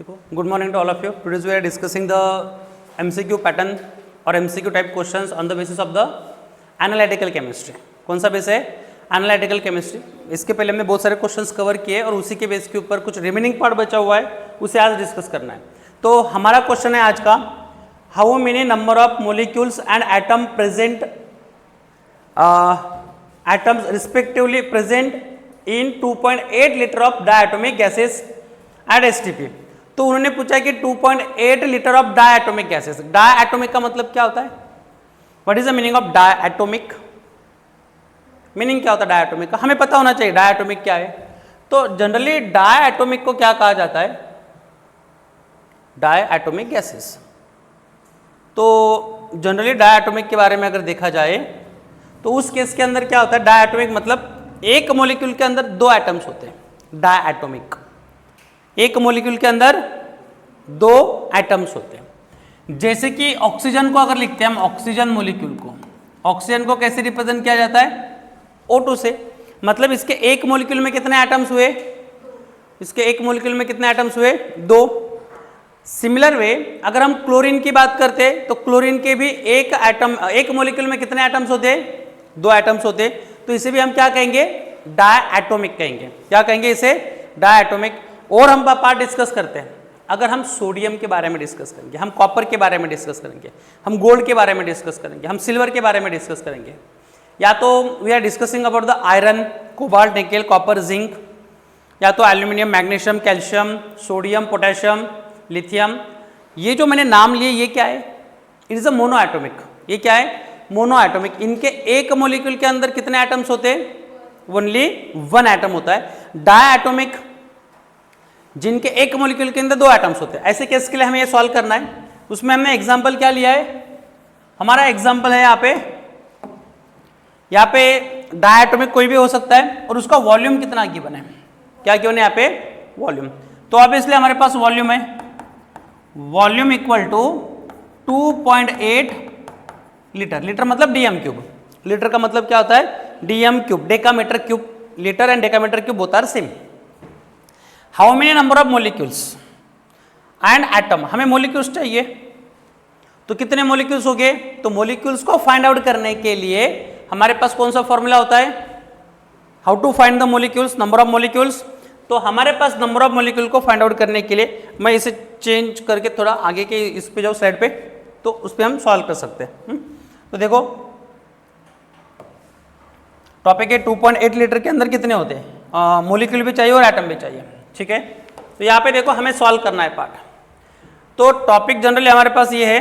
देखो, good morning to all of you. Today's we are discussing the MCQ pattern और MCQ type questions on the basis of the analytical chemistry. कौन सा base है? Analytical chemistry. इसके पहले हमने बहुत सारे क्वेश्चंस कवर किए और उसी के बेस के ऊपर कुछ रिमेनिंग पार्ट बचा हुआ है, उसे आज डिस्कस करना है. तो हमारा क्वेश्चन है आज का, how many number of molecules and atom present atoms respectively present in 2.8 litre of diatomic gases at STP. तो उन्होंने पूछा कि 2.8 litre of diatomic gases. Diatomic का मतलब क्या होता है? What is the meaning of diatomic? Meaning क्या होता है डायटोमिक का? हमें पता होना चाहिए डायटोमिक क्या है. तो जनरली डायटोमिक को क्या कहा जाता है? Diatomic gases. तो जनरली डायटोमिक के बारे में अगर देखा जाए तो उस केस के अंदर क्या होता है? डायटोमिक मतलब एक मॉलिक्यूल के अंदर दो एटम्स होते हैं. डायटोमिक, एक मॉलिक्यूल के अंदर दो एटम्स होते हैं. जैसे कि ऑक्सीजन को अगर लिखते हैं हम, ऑक्सीजन मॉलिक्यूल को, ऑक्सीजन को कैसे रिप्रेजेंट किया जाता है? O2 से. मतलब इसके एक मॉलिक्यूल में कितने एटम्स हुए? इसके एक मॉलिक्यूल में कितने एटम्स हुए? दो. सिमिलर वे अगर हम क्लोरीन की बात करते तो क्लोरीन के भी एक एटम, एक मॉलिक्यूल में कितने एटम्स होते? दो एटम्स होते. तो इसे भी हम क्या कहेंगे? डायटोमिक कहेंगे. क्या कहेंगे इसे? डायटोमिक. और हम पार्ट डिस्कस करते हैं. अगर हम सोडियम के बारे में डिस्कस करेंगे, हम कॉपर के बारे में डिस्कस करेंगे, हम गोल्ड के बारे में डिस्कस करेंगे, हम सिल्वर के बारे में डिस्कस करेंगे, या तो we are discussing about the iron, cobalt, nickel, copper, zinc, या तो aluminium, magnesium, calcium, sodium, potassium, lithium. ये जो मैंने नाम लिए ये क्या है? It is a monoatomic. ये क्या है? Monoatomic. इनके एक मॉलिक्यूल के अंदर कितने एटम्स होते हैं? ओनली वन एटम होता है. डायटोमिक जिनके एक मॉलिक्यूल के अंदर दो एटम्स होते हैं. ऐसे केस के लिए हमें ये सॉल्व करना है. उसमें हमने एग्जांपल क्या लिया है? हमारा एग्जांपल है यहाँ पे डायटोमिक कोई भी हो सकता है और उसका वॉल्यूम कितना गिवन है. क्या गिवन है यहाँ पे? वॉल्यूम. तो अब इसलिए हमारे पास वॉल्यूम है, volume equal to 2.8 litre. Litre मतलब डीएम क्यूब. लीटर का मतलब क्या होता है? Dm cube. Decametre cube. Litre and decametre cube both are same. How many number of molecules and atom. हमें मोलिक्यूल्स चाहिए, तो कितने मोलिक्यूल्स हो गए? तो मोलिक्यूल्स को फाइंड आउट करने के लिए हमारे पास कौन सा फॉर्मूला होता है? How to find the molecules, number of molecules. तो हमारे पास नंबर ऑफ मॉलिक्यूल को फाइंड आउट करने के लिए मैं इसे चेंज करके थोड़ा आगे के इस पे जाओ स्लाइड पे, तो उस पर हम सॉल्व कर सकते हैं. तो देखो टॉपिक है 2.8 लीटर के अंदर कितने होते हैं मॉलिक्यूल भी चाहिए और एटम भी चाहिए. ठीक है, तो यहाँ पे देखो हमें सॉल्व करना है पार्ट. तो टॉपिक जनरली हमारे पास ये है,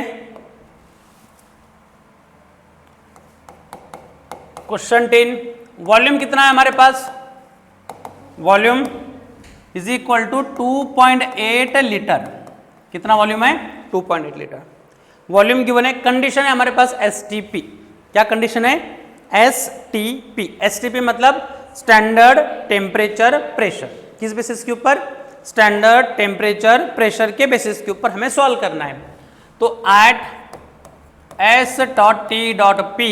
क्वेश्चन 10. वॉल्यूम कितना है हमारे पास? Volume is equal to 2.8 litre. कितना वॉल्यूम है? 2.8 लीटर. वॉल्यूम गिवन है. कंडीशन है हमारे पास एसटीपी. क्या कंडीशन है? एसटीपी. एसटीपी मतलब स्टैंडर्ड टेम्परेचर प्रेशर. किस बेसिस के ऊपर? स्टैंडर्ड टेम्परेचर प्रेशर के बेसिस के ऊपर हमें सॉल्व करना है. तो at S dot T dot P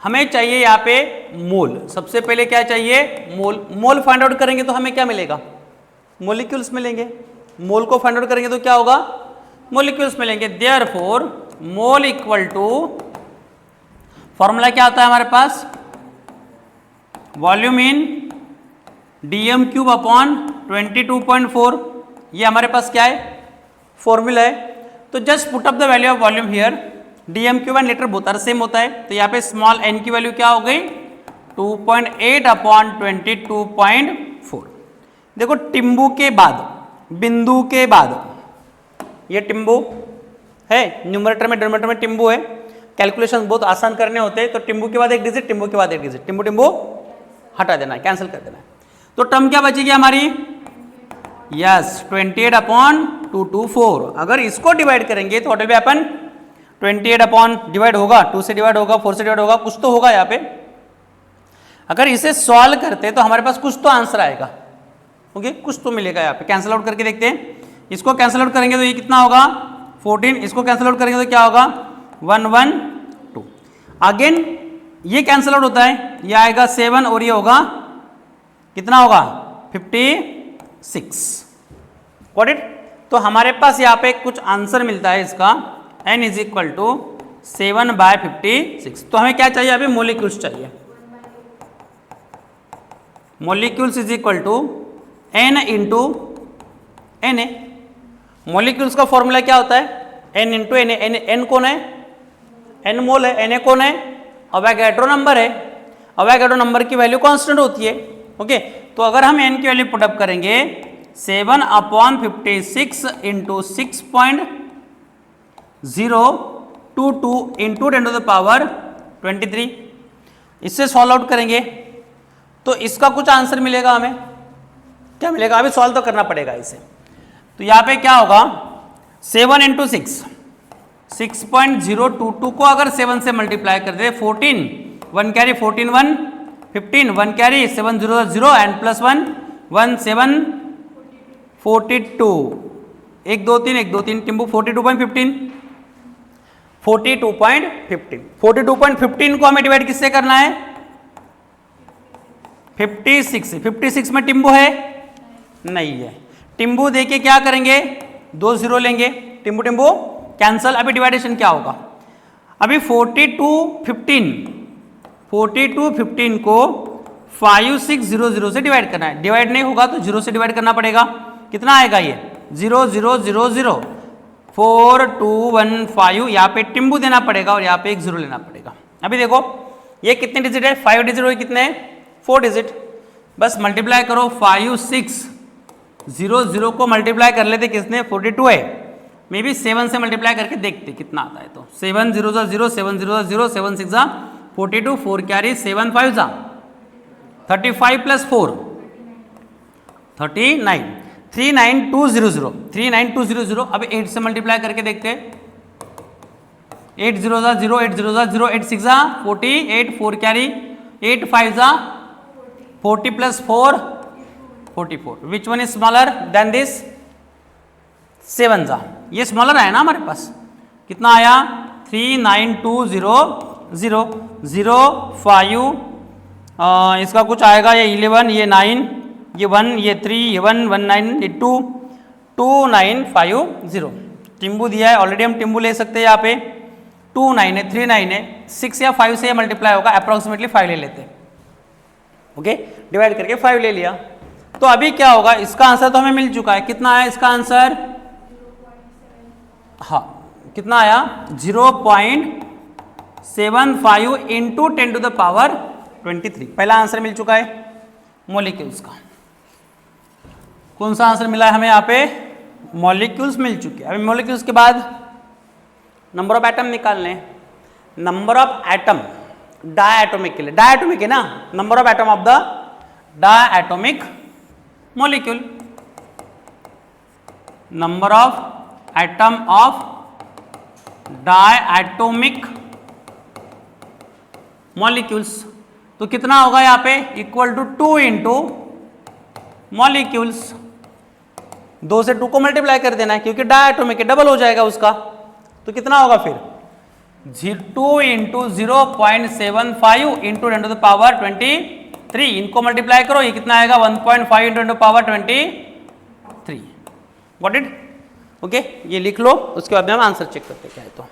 हमें चाहिए यहाँ पे मोल. सबसे पहले क्या चाहिए? मोल. मोल फाइंड आउट करेंगे तो हमें क्या मिलेगा? मोलिक्यूल्स मिलेंगे. मोल को फाइंड आउट करेंगे तो क्या होगा? मोलिक्यूल्स मिलेंगे. Therefore mole equal to, formula क्या आता है हमारे पास? Volume in dm cube upon 22.4. ये हमारे पास क्या है? फॉर्मूला है. तो just put up the value of volume here. Dm cube and litre both are same होता है. तो यहाँ पे स्मॉल एन की वैल्यू क्या हो गई? 2.8 अपॉन 22.4. देखो टिम्बू के बाद, बिंदु के बाद, ये टिम्बू है, न्यूमरेटर में डिनोमिनेटर में टिम्बू है. कैलकुलेशन बहुत आसान करने होते हैं. तो टिम्बू के बाद एक डिजिट, टिम्बू के बाद एक डिजिट, टिम्बू टिम्बू हटा देना है, कैंसिल कर देना है. तो टर्म क्या बचेगी हमारी? Yes, 28 upon 224. अगर इसको डिवाइड करेंगे तो what will happen? 28 upon divide होगा, 2 से डिवाइड होगा, 4 से डिवाइड होगा, कुछ तो होगा यहाँ पे. अगर इसे सॉल्व करते तो हमारे पास कुछ तो आंसर आएगा. ओके, कुछ तो मिलेगा यहाँ पे. कैंसिल आउट करके देखते हैं. इसको कैंसिल आउट करेंगे तो ये कितना होगा? 14. इसको कैंसिल आउट करेंगे तो क्या होगा? 112. अगेन ये कैंसिल आउट होता है, ये आएगा 7 और ये होगा कितना होगा? 56. Got it? तो हमारे पास यहाँ पे कुछ आंसर मिलता है इसका, n इज इक्वल टू 7/56। तो हमें क्या चाहिए अभी, मोलिक्यूल्स चाहिए। Molecules is equal to n into Na। Molecules का फॉर्मूला क्या होता है, n इंटू Na। n कौन है, n मोल है, Na कौन है, अवोगाड्रो नंबर है। अवोगाड्रो नंबर की वैल्यू कांस्टेंट होती है। ओके, तो अगर हम n की वैल्यू पुटअप करेंगे 7/56 इंटू 6.022 इंटू 10⁻23, इससे सॉल्व आउट करेंगे तो इसका कुछ आंसर मिलेगा हमें। क्या मिलेगा, अभी सॉल्व तो करना पड़ेगा इसे। तो यहाँ पे क्या होगा, 7 इंटू 6.022 को अगर 7 से मल्टीप्लाई कर दे, 14 1 कैरी 14 1 15 1 कैरी 7 0 0 एंड प्लस 1 1 7 42 1 2 3 1 2 3 टिम्बू 42.15 42.15 को हमें डिवाइड किससे करना है, 56 में टिम्बू है नहीं है। टिम्बू देके क्या करेंगे, 2 0 लेंगे, टिम्बू टिम्बू कैंसल। अभी डिवाइडेशन क्या होगा, अभी 4215 को 5600 से डिवाइड करना है। डिवाइड नहीं होगा तो 0 से डिवाइड करना पड़ेगा। कितना आएगा ये, 0 0 0 0 4 2 1 5। यहाँ पे टिम्बू देना पड़ेगा और यहाँ पे एक 0 लेना पड़ेगा। अभी देखो ये कितने डिजिट है, 5 डिजिट हुए, कितने हैं 4 डिजिट। बस मल्टीप्लाई करो, 5 6 0 0 को मल्टीप्लाई कर लेते किसने, 42 है। मे बी 7 से मल्टीप्लाई करके देखते कितना आता है। तो 7 0 0 7 0 0 7 6 42 4 कैरी 7 5 35 प्लस 4 39 39200 39200। अब 8 से मल्टीप्लाई करके देखते, 8 0 0 8 0 0 8 6 40 8 4 carry 8 5 40 plus 4 44। Which one is smaller than this, 7 ये स्मॉलर आया ना हमारे पास। कितना आया, 39200 इसका कुछ आएगा, ये 11 ये 9 ये 1 ये 3 ये 1 1 9 ये 2 2950। टिम्बू दिया है ऑलरेडी, हम टिम्बू ले सकते हैं। यहाँ पे 2 9 है 3 9 है, 6 या 5 से मल्टीप्लाई होगा, अप्रोक्सीमेटली 5 ले लेते हैं। ओके, डिवाइड करके 5 ले लिया। तो अभी क्या होगा, इसका आंसर तो हमें मिल चुका है। कितना आया इसका आंसर, हाँ कितना आया, 0.75 इंटू 10⁻23। पहला आंसर मिल चुका है मॉलिक्यूल्स का। कौन सा आंसर मिला है हमें, यहाँ पे मॉलिक्यूल्स मिल चुके हैं। अभी मॉलिक्यूल्स के बाद नंबर ऑफ एटम निकालने। नंबर ऑफ एटम डायटोमिक के लिए, डायटोमिक है ना, number of atom of the diatomic molecule. Number of atom of diatomic molecules, तो कितना होगा यहाँ पे, इक्वल टू 2 इंटू मॉलिक्यूल्स। 2 से 2 को मल्टीप्लाई कर देना है क्योंकि डायटोमिक है, डबल हो जाएगा उसका। तो कितना होगा फिर, 2 इंटू 0.75 इंटू 10⁻23। इनको मल्टीप्लाई करो, ये कितना आएगा, 1.5 इंटू 10⁻23। Got it, okay. ये लिख लो, उसके बाद में हम आंसर चेक करते क्या है। तो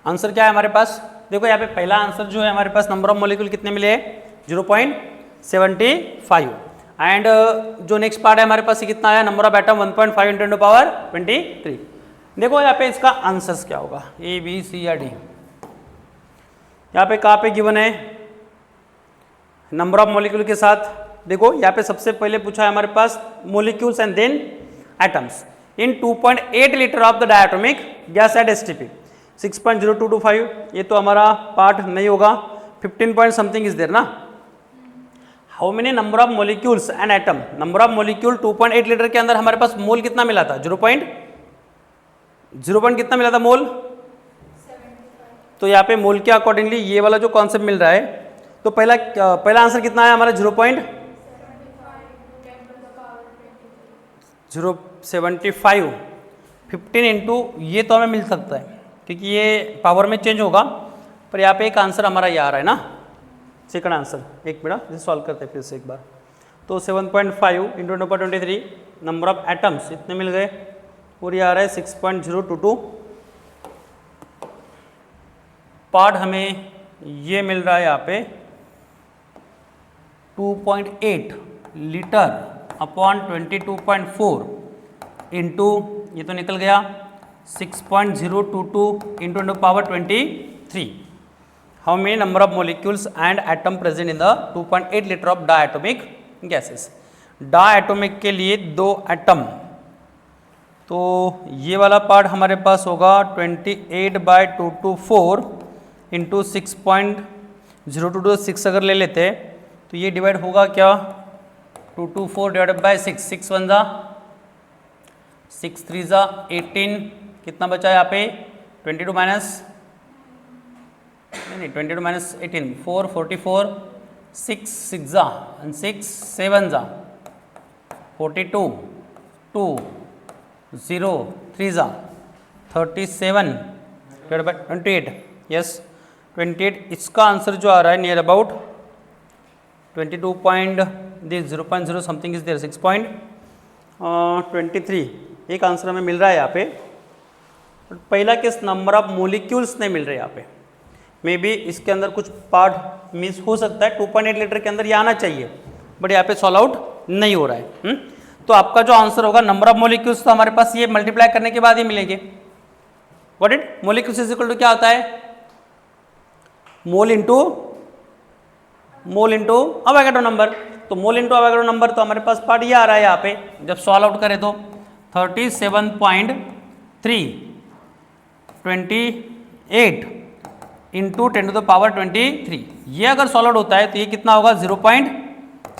आंसर क्या है हमारे पास? देखो यहाँ पे पहला आंसर जो है हमारे पास नंबर ऑफ मॉलिक्यूल कितने मिले हैं? 0.75 एंड जो नेक्स्ट पार्ट है हमारे पास ये कितना आया? Number of atom 1.5 into 10⁻23। देखो यहाँ पे इसका आंसर्स क्या होगा? ए बी सी या डी। यहाँ पे कहाँ पे गिवन है नंबर ऑफ मॉलिक्यूल के साथ? देखो यहाँ पे सबसे पहले पूछा है हमारे पास molecules and then atoms in 2.8 litre of the diatomic gas at STP 6.0225। ये तो हमारा पार्ट नहीं होगा। 15 पॉइंट समथिंग इज देयर ना। How many number of molecules and atom? Number of molecule 2.8 litre के अंदर हमारे पास मोल कितना मिला था? 0. कितना मिला था मोल? 75। तो यहाँ पे मोल के अकॉर्डिंगली ये वाला जो कॉन्सेप्ट मिल रहा है, तो पहला आंसर कितना है हमारा? 0.075 15 इंटू ये तो हमें मिल सकता है क्योंकि ये पावर में चेंज होगा, पर यहाँ पे एक आंसर हमारा ये आ रहा है ना, सेकंड आंसर। एक मिनट इसे सॉल्व करते हैं फिर से एक बार। तो 7.5 इंटू 10⁻23 नंबर ऑफ एटम्स इतने मिल गए और ये आ रहा है 6.022। पार्ट हमें ये मिल रहा है यहाँ पे 2.8 लीटर अपॉन 22.4 इंटू ये तो निकल गया 6.022 into 10⁻23। How many number of molecules and atom present in the 2.8 litre of diatomic gases? Diatomic के लिए 2 एटम, तो ये वाला पार्ट हमारे पास होगा 28/224 इंटू 6.022 6 अगर ले लेते तो ये डिवाइड होगा क्या? 224 डिवाइडेड बाय 6, 6 1 जा 6 3 जा 18, कितना बचा यहाँ पे? 22 माइनस 18 4 44 6 6 जा 6 7 जा 42 2 0 3 जा 37 डिवाइडेड बाय 28। यस 28। इसका आंसर जो आ रहा है near about 0.0 something is there 6.23। एक आंसर हमें मिल रहा है यहाँ पे। पहला केस नंबर ऑफ मॉलिक्यूल्स नहीं मिल रहे यहाँ पे। मे बी इसके अंदर कुछ पार्ट मिस हो सकता है। 2.8 लीटर के अंदर ये आना चाहिए बट यहाँ पे सॉल्व आउट नहीं हो रहा है। तो आपका जो आंसर होगा नंबर ऑफ मॉलिक्यूल्स, तो हमारे पास ये मल्टीप्लाई करने के बाद ही मिलेंगे। What it? Molecules is equal to क्या होता है? Mole into Avogadro number. तो मोल इंटू अवोगाड्रो नंबर, तो हमारे पास पार्ट ये आ रहा है यहाँ पे। जब सॉल्व आउट करें तो 37.328 इंटू 10⁻23। ये अगर सॉल्व आउट होता है तो ये कितना होगा? 0 पॉइंट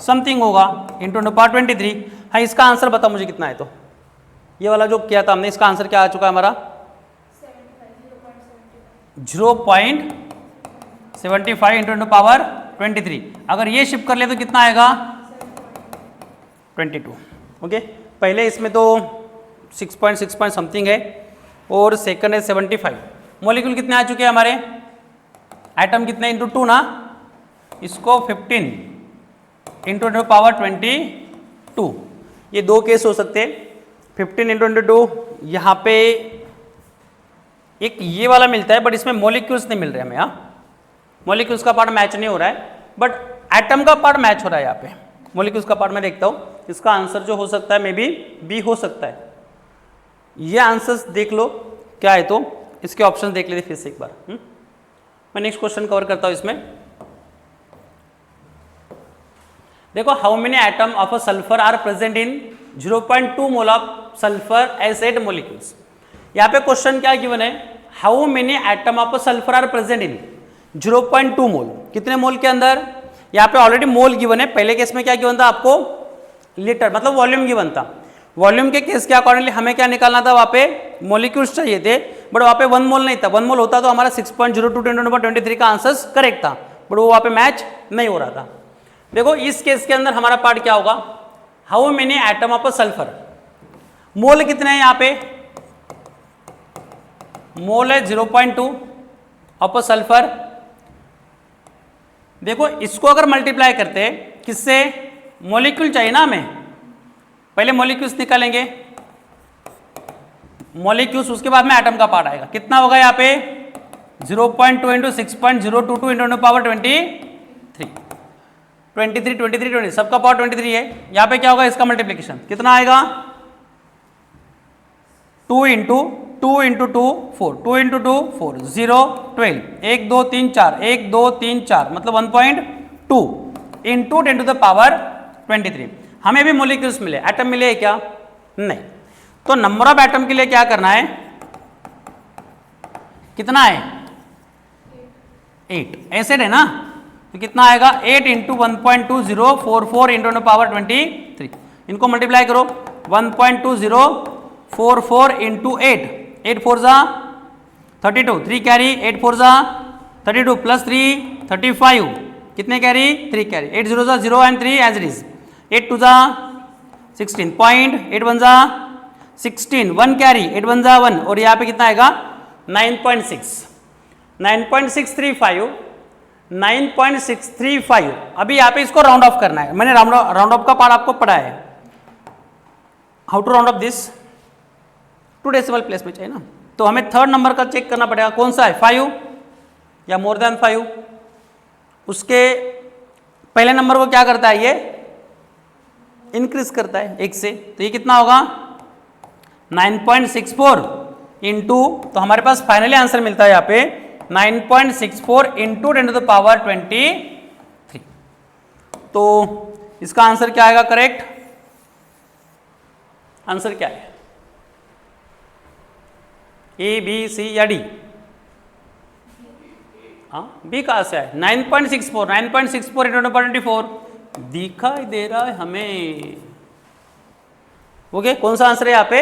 समथिंग होगा इंटू 10⁻23। हाँ, इसका आंसर बता मुझे कितना है। तो ये वाला जो किया था हमने, इसका आंसर क्या आ चुका है हमारा? 0.75 इंटू 10⁻23। अगर ये शिफ्ट कर ले तो कितना आएगा? 22। ओके, पहले इसमें तो 6 समथिंग है और सेकंड है 75। मॉलिक्यूल कितने आ चुके हैं हमारे? एटम कितने इंटू 2 ना, इसको 15 इंटू 10⁻22। ये दो केस हो सकते हैं। 15 इंटू 2 यहाँ पे एक ये वाला मिलता है बट इसमें मॉलिक्यूल्स नहीं मिल रहे हमें। हाँ, मॉलिक्यूल्स का पार्ट मैच नहीं हो रहा है बट एटम का पार्ट मैच हो रहा है यहाँ पे। मॉलिक्यूल्स का पार्ट मैं देखता हूँ। इसका आंसर जो हो सकता है मे बी बी हो सकता है। ये आंसर्स देख लो क्या है, तो इसके ऑप्शन देख लेते फिर से एक बार। मैं नेक्स्ट क्वेश्चन कवर करता हूँ इसमें। देखो, how many atom of a sulphur are present in 0.2 mole of sulphur acid molecules? यहाँ पे क्वेश्चन क्या गिवन है? How many atom of a sulphur are present in 0.2 mole. कितने मोल के अंदर? यहाँ पे ऑलरेडी मोल गिवन है। पहले केस में क्या गिवन था आपको? लीटर, मतलब वॉल्यूम गिवन था। वॉल्यूम के केस के अकॉर्डिंगली हमें क्या निकालना था? वहाँ पे मॉलिक्यूल्स चाहिए थे बट वहाँ पे 1 मोल नहीं था। 1 मोल होता तो हमारा 6.02 × 10⁻23 का आंसर करेक्ट था बट वो वहाँ पे मैच नहीं हो रहा था। देखो, इस केस के अंदर हमारा पार्ट क्या होगा? How many atom of a sulphur. Mole कितने हैं यहाँ पे? मोल है 0.2 ऑफ अ सल्फर। देखो, इसको अगर मल्टीप्लाई करते हैं किससे? मॉलिक्यूल चाहिए ना हमें। पहले मॉलिक्यूल्स निकालेंगे, मॉलिक्यूल्स, उसके बाद में एटम का पार्ट आएगा। कितना होगा यहाँ पे? 0.2 इंटू 6.022 इंटू पावर 23, 23 सबका पावर 23 है। यहाँ पे क्या होगा इसका मल्टीप्लीकेशन कितना आएगा, 2 इंटू 2 इंटू 2 4, 2 इंटू 2 4, 0 12, 1 2 3 4, 1 2 3 4 मतलब 1.2 इंटू 10 टू द पावर 23। हमें भी मोलिक्यूल्स मिले, एटम मिले है क्या, नहीं। तो नंबर ऑफ एटम के लिए क्या करना है, कितना है 8, एसिड है ना, तो कितना आएगा 8 इंटू 1.2044 इंटू पावर 23, इनको मल्टीप्लाई करो 1.2044 इंटू 8, 8 4 जा 32, 3 कैरी, 8 4 जा 32 प्लस 3 35, कितने कैरी 3 कैरी, 8 0 जा 0 एंड 3 एज इट इज, 8 2 जा 16 पॉइंट, 8 1 जा 16, 1 कैरी, 8 1 जा 1, और यहाँ पे कितना आएगा 9.635, 9.635। अभी यहाँ पे इसको राउंड ऑफ करना है, मैंने राउंड ऑफ का पार्ट आपको पढ़ा है, how to round off this, 2 decimal place में चाहिए ना, तो हमें थर्ड नंबर का चेक करना पड़ेगा, कौन सा है 5 या मोर देन 5। उसके पहले नंबर को क्या करता है, ये इंक्रीज करता है 1 से, तो ये कितना होगा 9.64 इंटू, तो हमारे पास फाइनली आंसर मिलता है यहाँ पे 9.64 इंटू 10 टू द पावर 23। तो इसका आंसर क्या आएगा, करेक्ट आंसर क्या है, ए बी सी या डी, हाँ बी कहाँ से है 9.64, 9.64 इंटू 24 दिखाई दे रहा है हमें, ओके कौन सा आंसर है यहाँ पे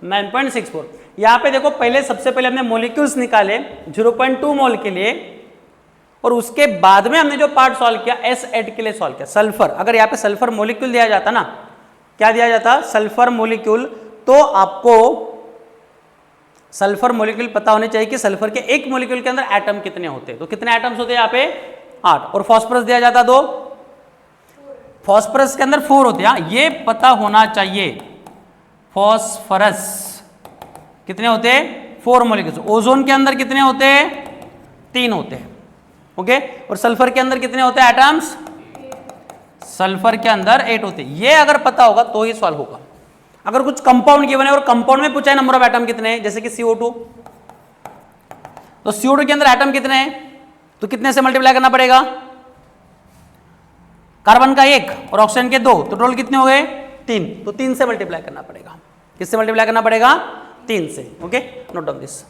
9.64। यहाँ पे देखो पहले सबसे पहले हमने मोलिक्यूल्स निकाले 0.2 मोल के लिए, और उसके बाद में हमने जो पार्ट सॉल्व किया S8 के लिए सॉल्व किया, सल्फर। अगर यहाँ पे सल्फर मोलिक्यूल दिया जाता ना, क्या दिया जाता सल्फर मोलिक्यूल, तो आपको सल्फर मोलिक्यूल पता होने चाहिए कि सल्फर के एक मोलिक्यूल के अंदर एटम कितने होते हैं, तो कितने एटम्स होते हैं यहाँ पे 8, और फॉस्फोरस दिया जाता 2, फॉस्फोरस के अंदर 4 होते हैं, ये पता होना चाहिए फॉस्फोरस कितने होते हैं 4 मॉलिक्यूल्स, ओजोन के अंदर कितने होते हैं 3 होते हैं, ओके, और सल्फर के अंदर कितने होते हैं एटम्स, सल्फर के अंदर 8 होते हैं। ये अगर पता होगा तो ही सॉल्व होगा। अगर कुछ कंपाउंड गिवन है और कंपाउंड में पूछा है नंबर ऑफ एटम कितने हैं, जैसे कि CO2, तो CO2 के अंदर एटम कितने हैं, तो कितने से मल्टीप्लाई करना पड़ेगा, कार्बन का 1 और ऑक्सीजन के 2, तो टोटल कितने हो गए 3, तो 3 से मल्टीप्लाई करना पड़ेगा, किससे मल्टीप्लाई करना पड़ेगा 3 से, ओके नोट डाउन दिस।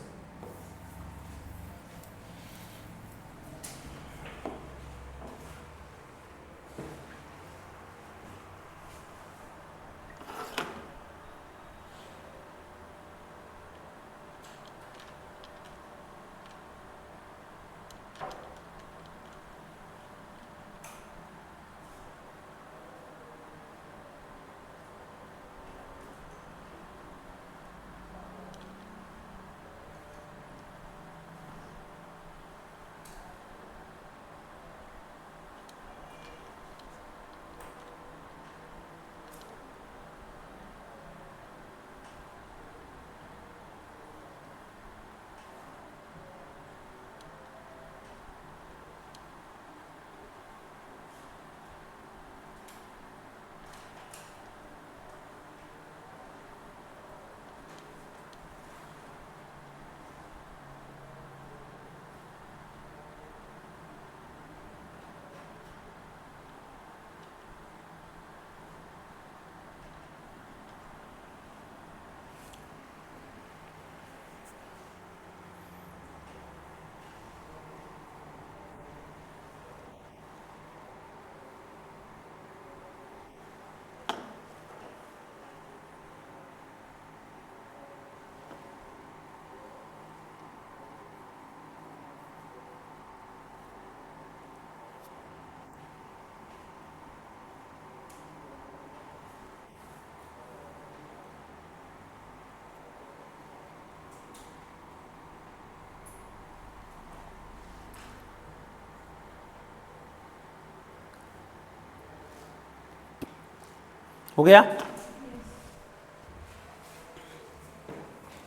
हो गया,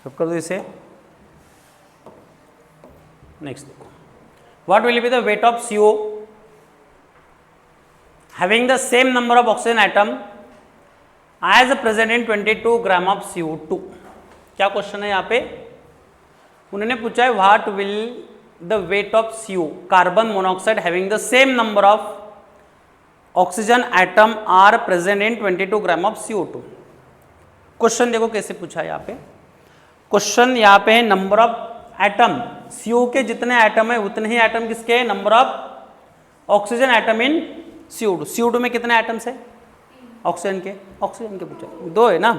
सब कर दो इसे, नेक्स्ट देखो, what will be the weight of CO having the same number of oxygen atom as present in 22 gram of CO2। क्या क्वेश्चन है यहाँ पे, उन्होंने पूछा है what will the weight of CO carbon monoxide having the same number of oxygen atom are present in 22 gram of CO2। Question देखो कैसे पूछा है यहाँ पे, क्वेश्चन यहाँ पे है नंबर ऑफ एटम, CO के जितने एटम है उतने ही एटम किसके, number of oxygen atom in CO2। CO2 में कितने एटम्स है, ऑक्सीजन के पूछा, 2 है ना।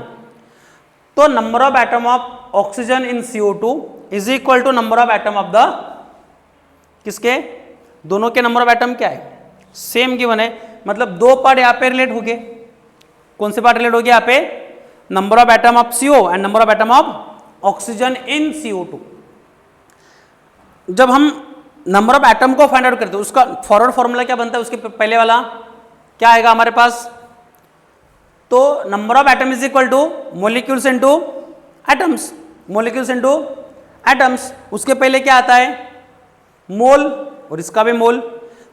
तो number of atom of oxygen in CO2 is equal to number of atom of the किसके, दोनों के नंबर ऑफ एटम क्या है, सेम गिवन है, मतलब 2 पार्ट यहाँ पे रिलेट हो गए। कौन से पार्ट रिलेट हो गए यहाँ पे, number of atom of CO and number of atom of oxygen in CO2। जब हम नंबर ऑफ एटम को फाइंड आउट करते हैं उसका फॉरवर्ड फॉर्मूला क्या बनता है, उसके पहले वाला क्या आएगा हमारे पास, तो number of atom is equal to molecules into atoms, molecules into atoms. उसके पहले क्या आता है, मोल, और इसका भी मोल।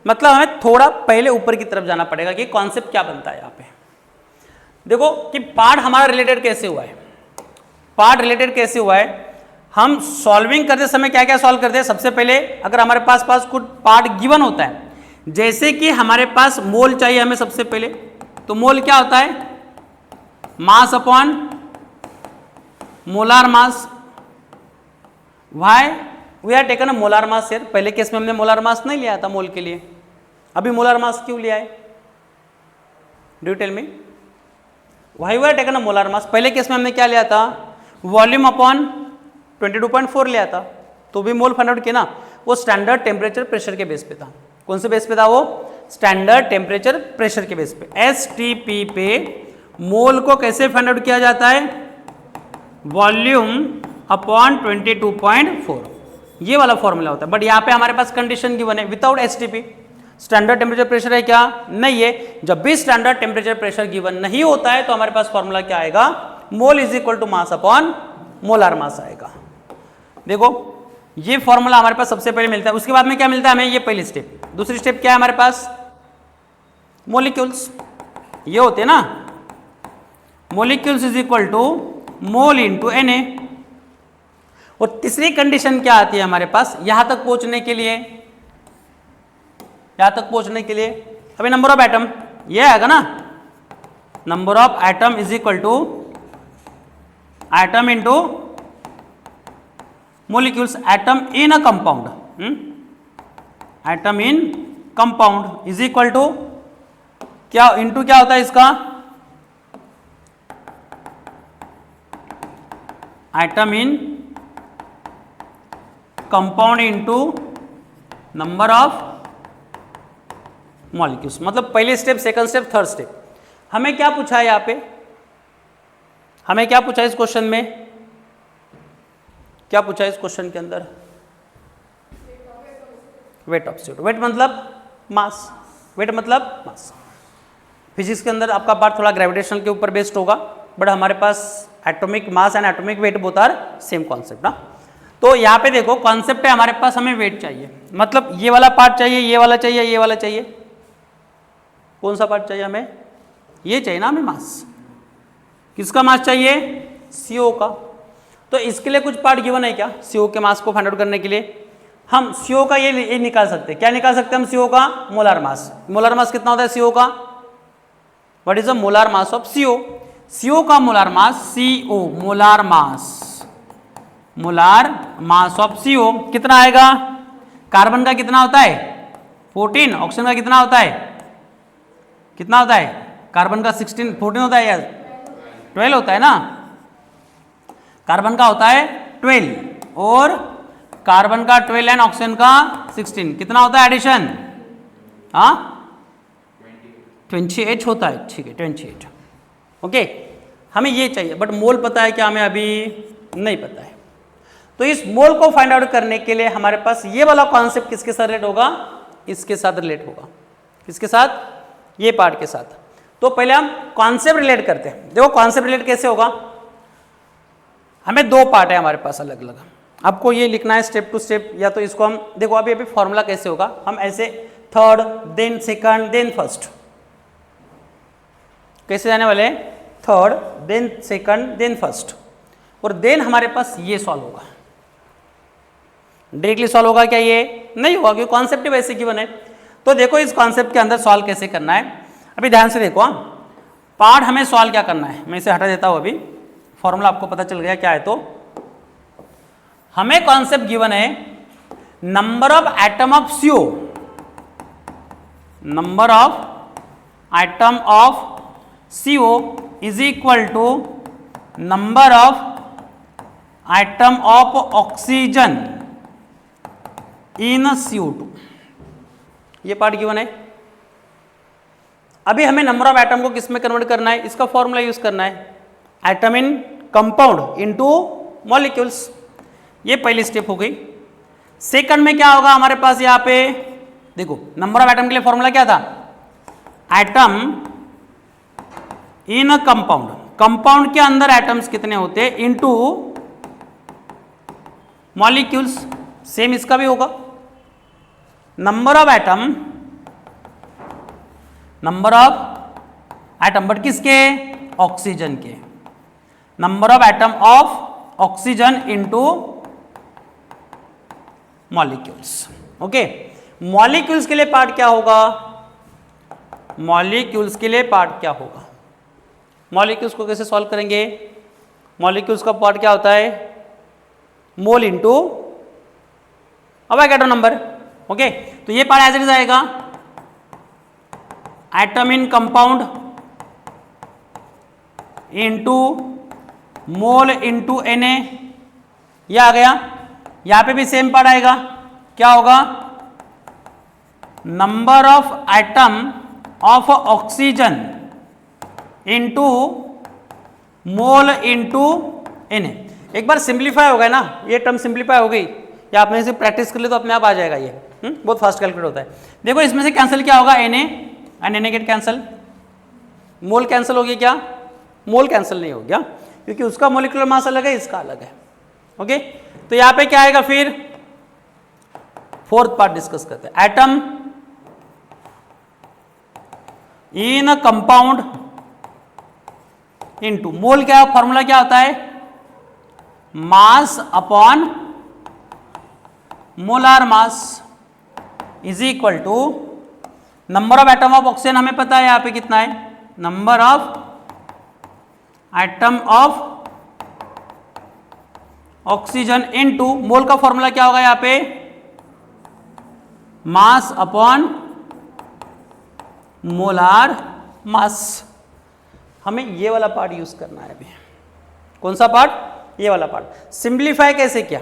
मतलब हमें थोड़ा पहले ऊपर की तरफ जाना पड़ेगा कि कॉन्सेप्ट क्या बनता है यहाँ पे। देखो कि पार्ट हमारा रिलेटेड कैसे हुआ है, पार्ट रिलेटेड कैसे हुआ है, हम सॉल्विंग करते समय क्या क्या सॉल्व करते हैं। सबसे पहले अगर हमारे पास कुछ पार्ट गिवन होता है, जैसे कि हमारे पास मोल चाहिए हमें सबसे पहले, तो मोल क्या होता है, mass upon molar mass. Why we are taken a molar mass here, पहले केस में हमने मोलार मास नहीं लिया था मोल के लिए, अभी मोलार मास क्यों लिया है, do tell me, why we are taken a molar mass. पहले केस में हमने क्या लिया था, वॉल्यूम अपॉन 22.4 लिया था, तो भी मोल फाइंड आउट किया ना, वो स्टैंडर्ड टेम्परेचर प्रेशर के बेस पे था। कौन से बेस पे था वो, स्टैंडर्ड टेम्परेचर प्रेशर के बेस पे। STP पे मोल को कैसे फाइंड आउट किया जाता है, वॉल्यूम अपॉन 22.4, ये वाला फॉर्मूला होता है। बट यहाँ पे हमारे पास कंडीशन गिवन है without STP, standard temperature pressure है क्या, नहीं है। जब भी स्टैंडर्ड टेम्परेचर प्रेशर गिवन नहीं होता है तो हमारे पास फॉर्मूला क्या आएगा, mole is equal to mass upon molar mass आएगा। देखो ये फॉर्मूला हमारे पास सबसे पहले मिलता है, उसके बाद में क्या मिलता है हमें, ये पहली स्टेप। दूसरी स्टेप क्या है हमारे पास, मोलिक्यूल्स, ये होते हैं ना, molecules is equal to mole into Na। और तीसरी कंडीशन क्या आती है हमारे पास, यहां तक पहुंचने के लिए, यहां तक पहुंचने के लिए अभी नंबर ऑफ एटम ये आएगा ना, number of atom is equal to atom into molecules, atom in a compound, atom in compound is equal to क्या, इंटू क्या होता है इसका, atom in compound into number of molecules. मतलब पहले step, second step, third step. हमें क्या पूछा है यहाँ पे, हमें क्या पूछा है इस क्वेश्चन में, क्या पूछा है इस क्वेश्चन के अंदर, वेट ऑफ CO2। वेट मतलब मास, वेट मतलब मास। फिजिक्स के अंदर आपका पार्ट थोड़ा ग्रेविटेशनल के ऊपर बेस्ड होगा, बट हमारे पास atomic mass and atomic weight both are same concept ना। तो यहाँ पे देखो कॉन्सेप्ट है हमारे पास, हमें वेट चाहिए, मतलब ये वाला पार्ट चाहिए, ये वाला चाहिए, ये वाला चाहिए। कौन सा पार्ट चाहिए हमें, ये चाहिए ना हमें मास। किसका मास चाहिए, CO का। तो इसके लिए कुछ पार्ट गिवन है क्या, CO के मास को फाइंड आउट करने के लिए हम CO का ये निकाल सकते हैं। क्या निकाल सकते हैं हम CO का, मोलार मास। मोलार मास कितना होता है CO का, what is the molar mass of CO। CO का molar mass CO, molar mass, molar mass of CO कितना आएगा, कार्बन का कितना होता है 14, ऑक्सीजन का कितना होता है, कितना होता है, कार्बन का 16, 14 होता है या 12 होता है ना, कार्बन का होता है 12 और कार्बन का 12 एंड ऑक्सीजन का 16, कितना होता है एडिशन, हाँ 28 होता है, ठीक है 28। ओके हमें ये चाहिए, बट मोल पता है क्या हमें, अभी नहीं पता है। तो इस मोल को फाइंड आउट करने के लिए हमारे पास ये वाला कॉन्सेप्ट किसके साथ रिलेट होगा, इसके साथ रिलेट होगा, किसके साथ, ये पार्ट के साथ। तो पहले हम कॉन्सेप्ट रिलेट करते हैं। देखो कॉन्सेप्ट रिलेट कैसे होगा, हमें दो पार्ट है हमारे पास अलग अलग, आपको ये लिखना है स्टेप टू स्टेप, या तो इसको हम देखो अभी अभी फॉर्मूला कैसे होगा, हम ऐसे third then second then first, कैसे जाने वाले, third then second then first, और देन हमारे पास ये सॉल्व होगा। डायरेक्टली सॉल्व होगा क्या, ये नहीं होगा क्योंकि कॉन्सेप्ट वैसे गिवन है। तो देखो इस कॉन्सेप्ट के अंदर सॉल्व कैसे करना है, अभी ध्यान से देखो। पार्ट हमें सॉल्व क्या करना है, मैं इसे हटा देता हूं, अभी फॉर्मूला आपको पता चल गया क्या है। तो हमें कॉन्सेप्ट गिवन है number of atom of CO, number of atom of CO is equal to number of atom of oxygen in CO2, ये पार्ट गिवन है। अभी हमें नंबर ऑफ एटम को किस में कन्वर्ट करना है, इसका फॉर्मूला यूज करना है, atom in compound into molecules, ये पहली स्टेप हो गई। सेकंड में क्या होगा हमारे पास, यहाँ पे देखो नंबर ऑफ एटम के लिए फॉर्मूला क्या था, एटम इन कंपाउंड, कंपाउंड के अंदर एटम्स कितने होते हैं इनटू मॉलिक्यूल्स, सेम इसका भी होगा। Number of atom, number of atom but किसके, ऑक्सीजन के, number of atom of oxygen into molecules. Okay, molecules के लिए पार्ट क्या होगा, मॉलिक्यूल्स के लिए पार्ट क्या होगा, मॉलिक्यूल्स को कैसे सॉल्व करेंगे, मॉलिक्यूल्स का पार्ट क्या होता है, मोल इनटू अवोगाड्रो नंबर। ओके, तो ये पार्ट एज इट इज आएगा, atom in compound into mole into Na, ये आ गया। यहां पे भी सेम पार्ट आएगा, क्या होगा, number of atom of oxygen into mole into Na। एक बार सिंप्लीफाई हो गया ना, ये टर्म सिंप्लीफाई हो गई, या आपने इसे प्रैक्टिस कर ली तो अपने आप आ जाएगा ये, बहुत फास्ट कैलकुलेट होता है। देखो इसमें से कैंसिल क्या होगा, Na and Na get cancel, mole cancel हो गया क्या, मोल कैंसिल नहीं हो गया क्योंकि उसका मोलिकुलर मास अलग है, इसका अलग है। ओके, तो यहां पे क्या आएगा, फिर फोर्थ पार्ट डिस्कस करते हैं, atom in compound into mole, क्या फॉर्मूला क्या होता है, mass upon molar mass is equal to number of atom of oxygen, हमें पता है यहां पे कितना है, number of atom of oxygen into mole का फॉर्मूला क्या होगा यहां पे, मास अपॉन मोलार मास। हमें ये वाला पार्ट यूज करना है अभी, कौन सा पार्ट, ये वाला पार्ट। सिंप्लीफाई कैसे किया,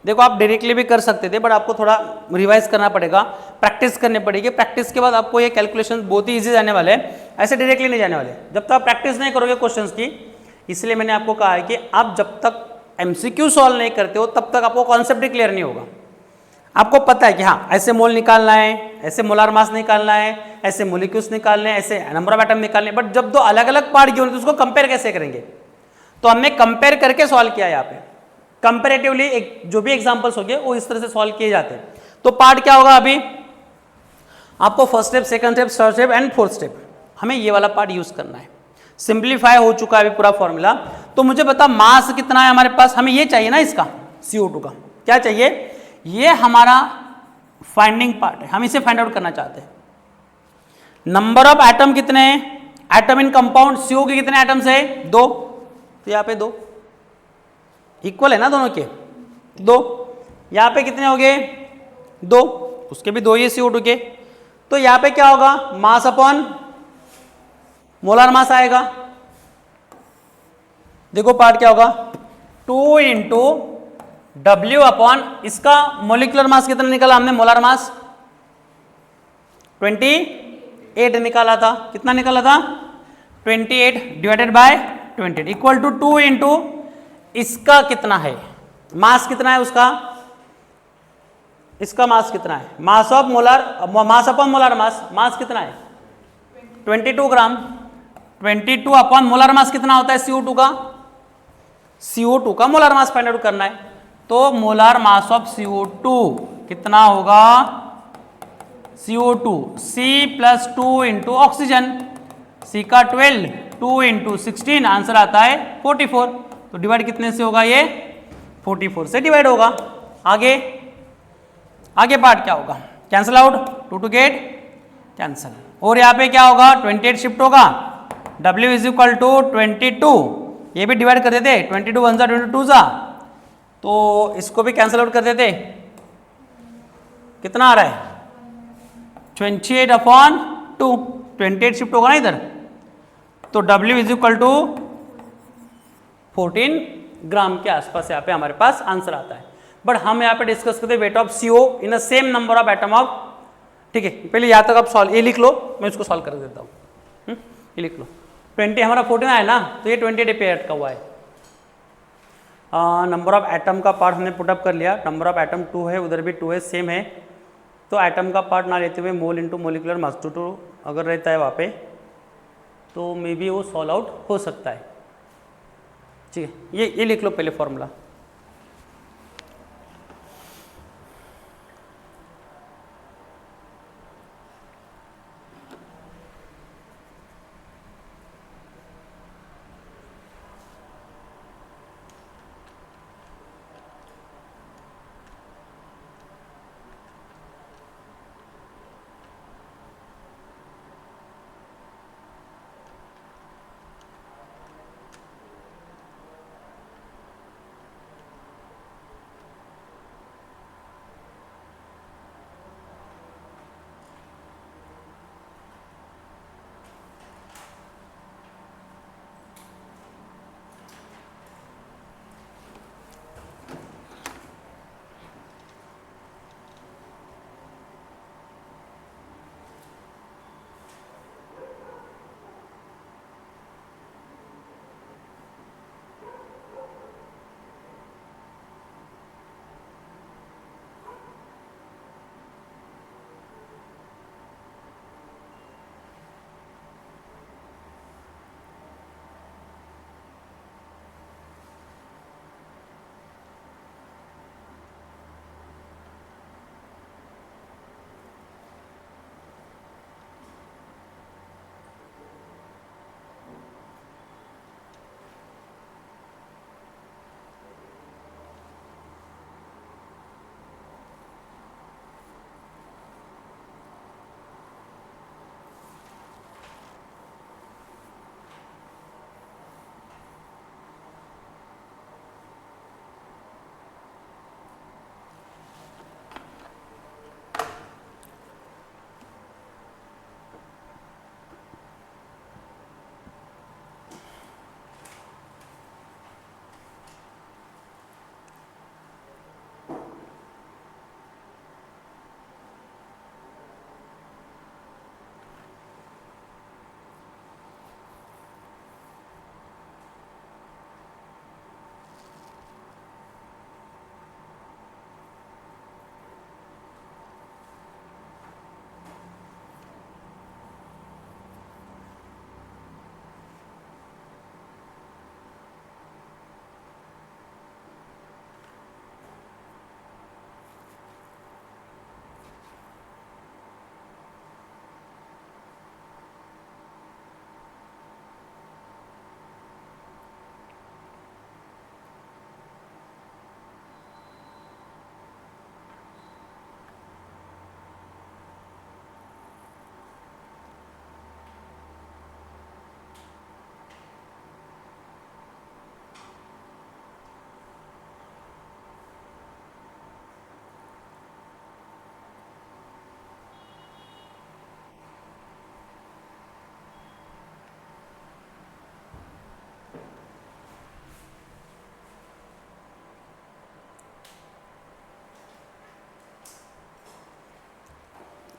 देखो आप डायरेक्टली भी कर सकते थे बट आपको थोड़ा रिवाइज करना पड़ेगा, प्रैक्टिस करनी पड़ेगी, प्रैक्टिस के बाद आपको ये कैलकुलेशन बहुत ही ईजी जाने वाले हैं, ऐसे डायरेक्टली नहीं जाने वाले जब तक आप प्रैक्टिस नहीं करोगे क्वेश्चंस की। इसलिए मैंने आपको कहा है कि आप जब तक MCQ सॉल्व नहीं करते हो तब तक आपको कॉन्सेप्ट ही क्लियर नहीं होगा। आपको पता है कि हाँ ऐसे मोल निकालना है, ऐसे मोलार मास निकालना है, ऐसे मोलिक्यूल्स निकालने हैं, ऐसे नंबर ऑफ एटम निकालने, बट जब दो अलग अलग पार्ट गिवन तो उसको कंपेयर कैसे करेंगे, तो हमने कंपेयर करके सॉल्व किया। यहाँ पे कंपेरेटिवली एक जो भी एग्जांपल्स हो गए वो इस तरह से सॉल्व किए जाते हैं। तो पार्ट क्या होगा, अभी आपको first step, second step, third step and fourth step, हमें ये वाला पार्ट यूज करना है। सिंप्लीफाई हो चुका है अभी पूरा फॉर्मूला, तो मुझे बता मास कितना है हमारे पास, हमें ये चाहिए ना, इसका CO2 का क्या चाहिए, ये हमारा फाइंडिंग पार्ट है, हम इसे फाइंड आउट करना चाहते हैं। नंबर ऑफ एटम कितने हैं, एटम इन कंपाउंड CO के कितने एटम्स है, 2, तो यहाँ पे 2 इक्वल है ना दोनों के, 2, यहाँ पे कितने हो गए 2, उसके भी 2 ही CO2 के, तो यहाँ पे क्या होगा, मास अपॉन मोलार मास आएगा। देखो पार्ट क्या होगा, 2 इंटू W अपॉन इसका मोलिकुलर मास कितना निकाला हमने, मोलार मास 28 निकाला था, कितना निकाला था 28 divided by 28 equal to 2 into इसका कितना है, मास कितना है उसका, इसका मास कितना है, mass of molar, mass upon molar mass, mass कितना है 22 ग्राम, 22 अपॉन मोलार मास कितना होता है CO2 का, CO2 का मोलार मास फाइंड आउट करना है। तो मोलार मास ऑफ CO2 कितना होगा, CO2 C+2 into oxygen, C का 12, 2 इंटू 16, आंसर आता है 44। तो डिवाइड कितने से होगा, ये 44 से डिवाइड होगा। आगे आगे पार्ट क्या होगा, cancel out, 2 to get cancel, और यहाँ पे क्या होगा 28 शिफ्ट होगा, W इज इक्वल टू 22, ये भी डिवाइड कर देते, 22 1 जा 22 जा, तो इसको भी कैंसल आउट कर देते, कितना आ रहा है 28/2, 28 शिफ्ट होगा ना इधर, तो W इज इक्वल टू 14 ग्राम के आसपास यहाँ पे हमारे पास आंसर आता है। बट हम यहाँ पे डिस्कस करते हैं wait of CO in a same number of atom of, ठीक है, पहले यहाँ तक आप सॉल्व, ये लिख लो, मैं इसको सॉल्व कर देता हूँ, ये लिख लो, 20 हमारा 14 है ना, तो ये 28 पे अटका हुआ है। नंबर ऑफ एटम का पार्ट हमने पुटअप कर लिया, नंबर ऑफ एटम 2 है, उधर भी 2 है, सेम है, तो एटम का पार्ट ना लेते हुए मोल इंटू मोलिकुलर मास 2 अगर रहता है वहाँ पे, तो मे बी वो सॉल्व आउट हो सकता है। ठीक है, ये लिख लो पहले फॉर्मूला।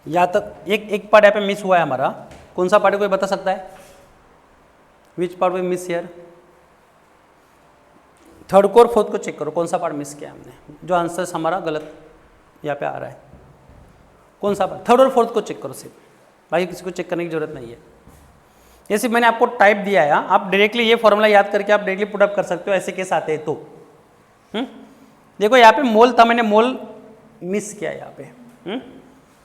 यहाँ तक एक पार्ट यहाँ पे मिस हुआ है हमारा, कौन सा पार्ट है कोई बता सकता है, which part we miss here, third को और फोर्थ को चेक करो कौन सा पार्ट मिस किया हमने, जो आंसर हमारा गलत यहाँ पे आ रहा है, कौन सा पार्ट, थर्ड और फोर्थ को चेक करो सिर्फ, बाकी किसी को चेक करने की जरूरत नहीं है। ये सिर्फ मैंने आपको टाइप दिया है, आप डायरेक्टली ये फॉर्मूला याद करके आप डायरेक्टली पुटअप कर सकते हो, ऐसे केस आते हैं तो देखो यहाँ पे मोल था, मैंने मोल मिस किया यहाँ पे।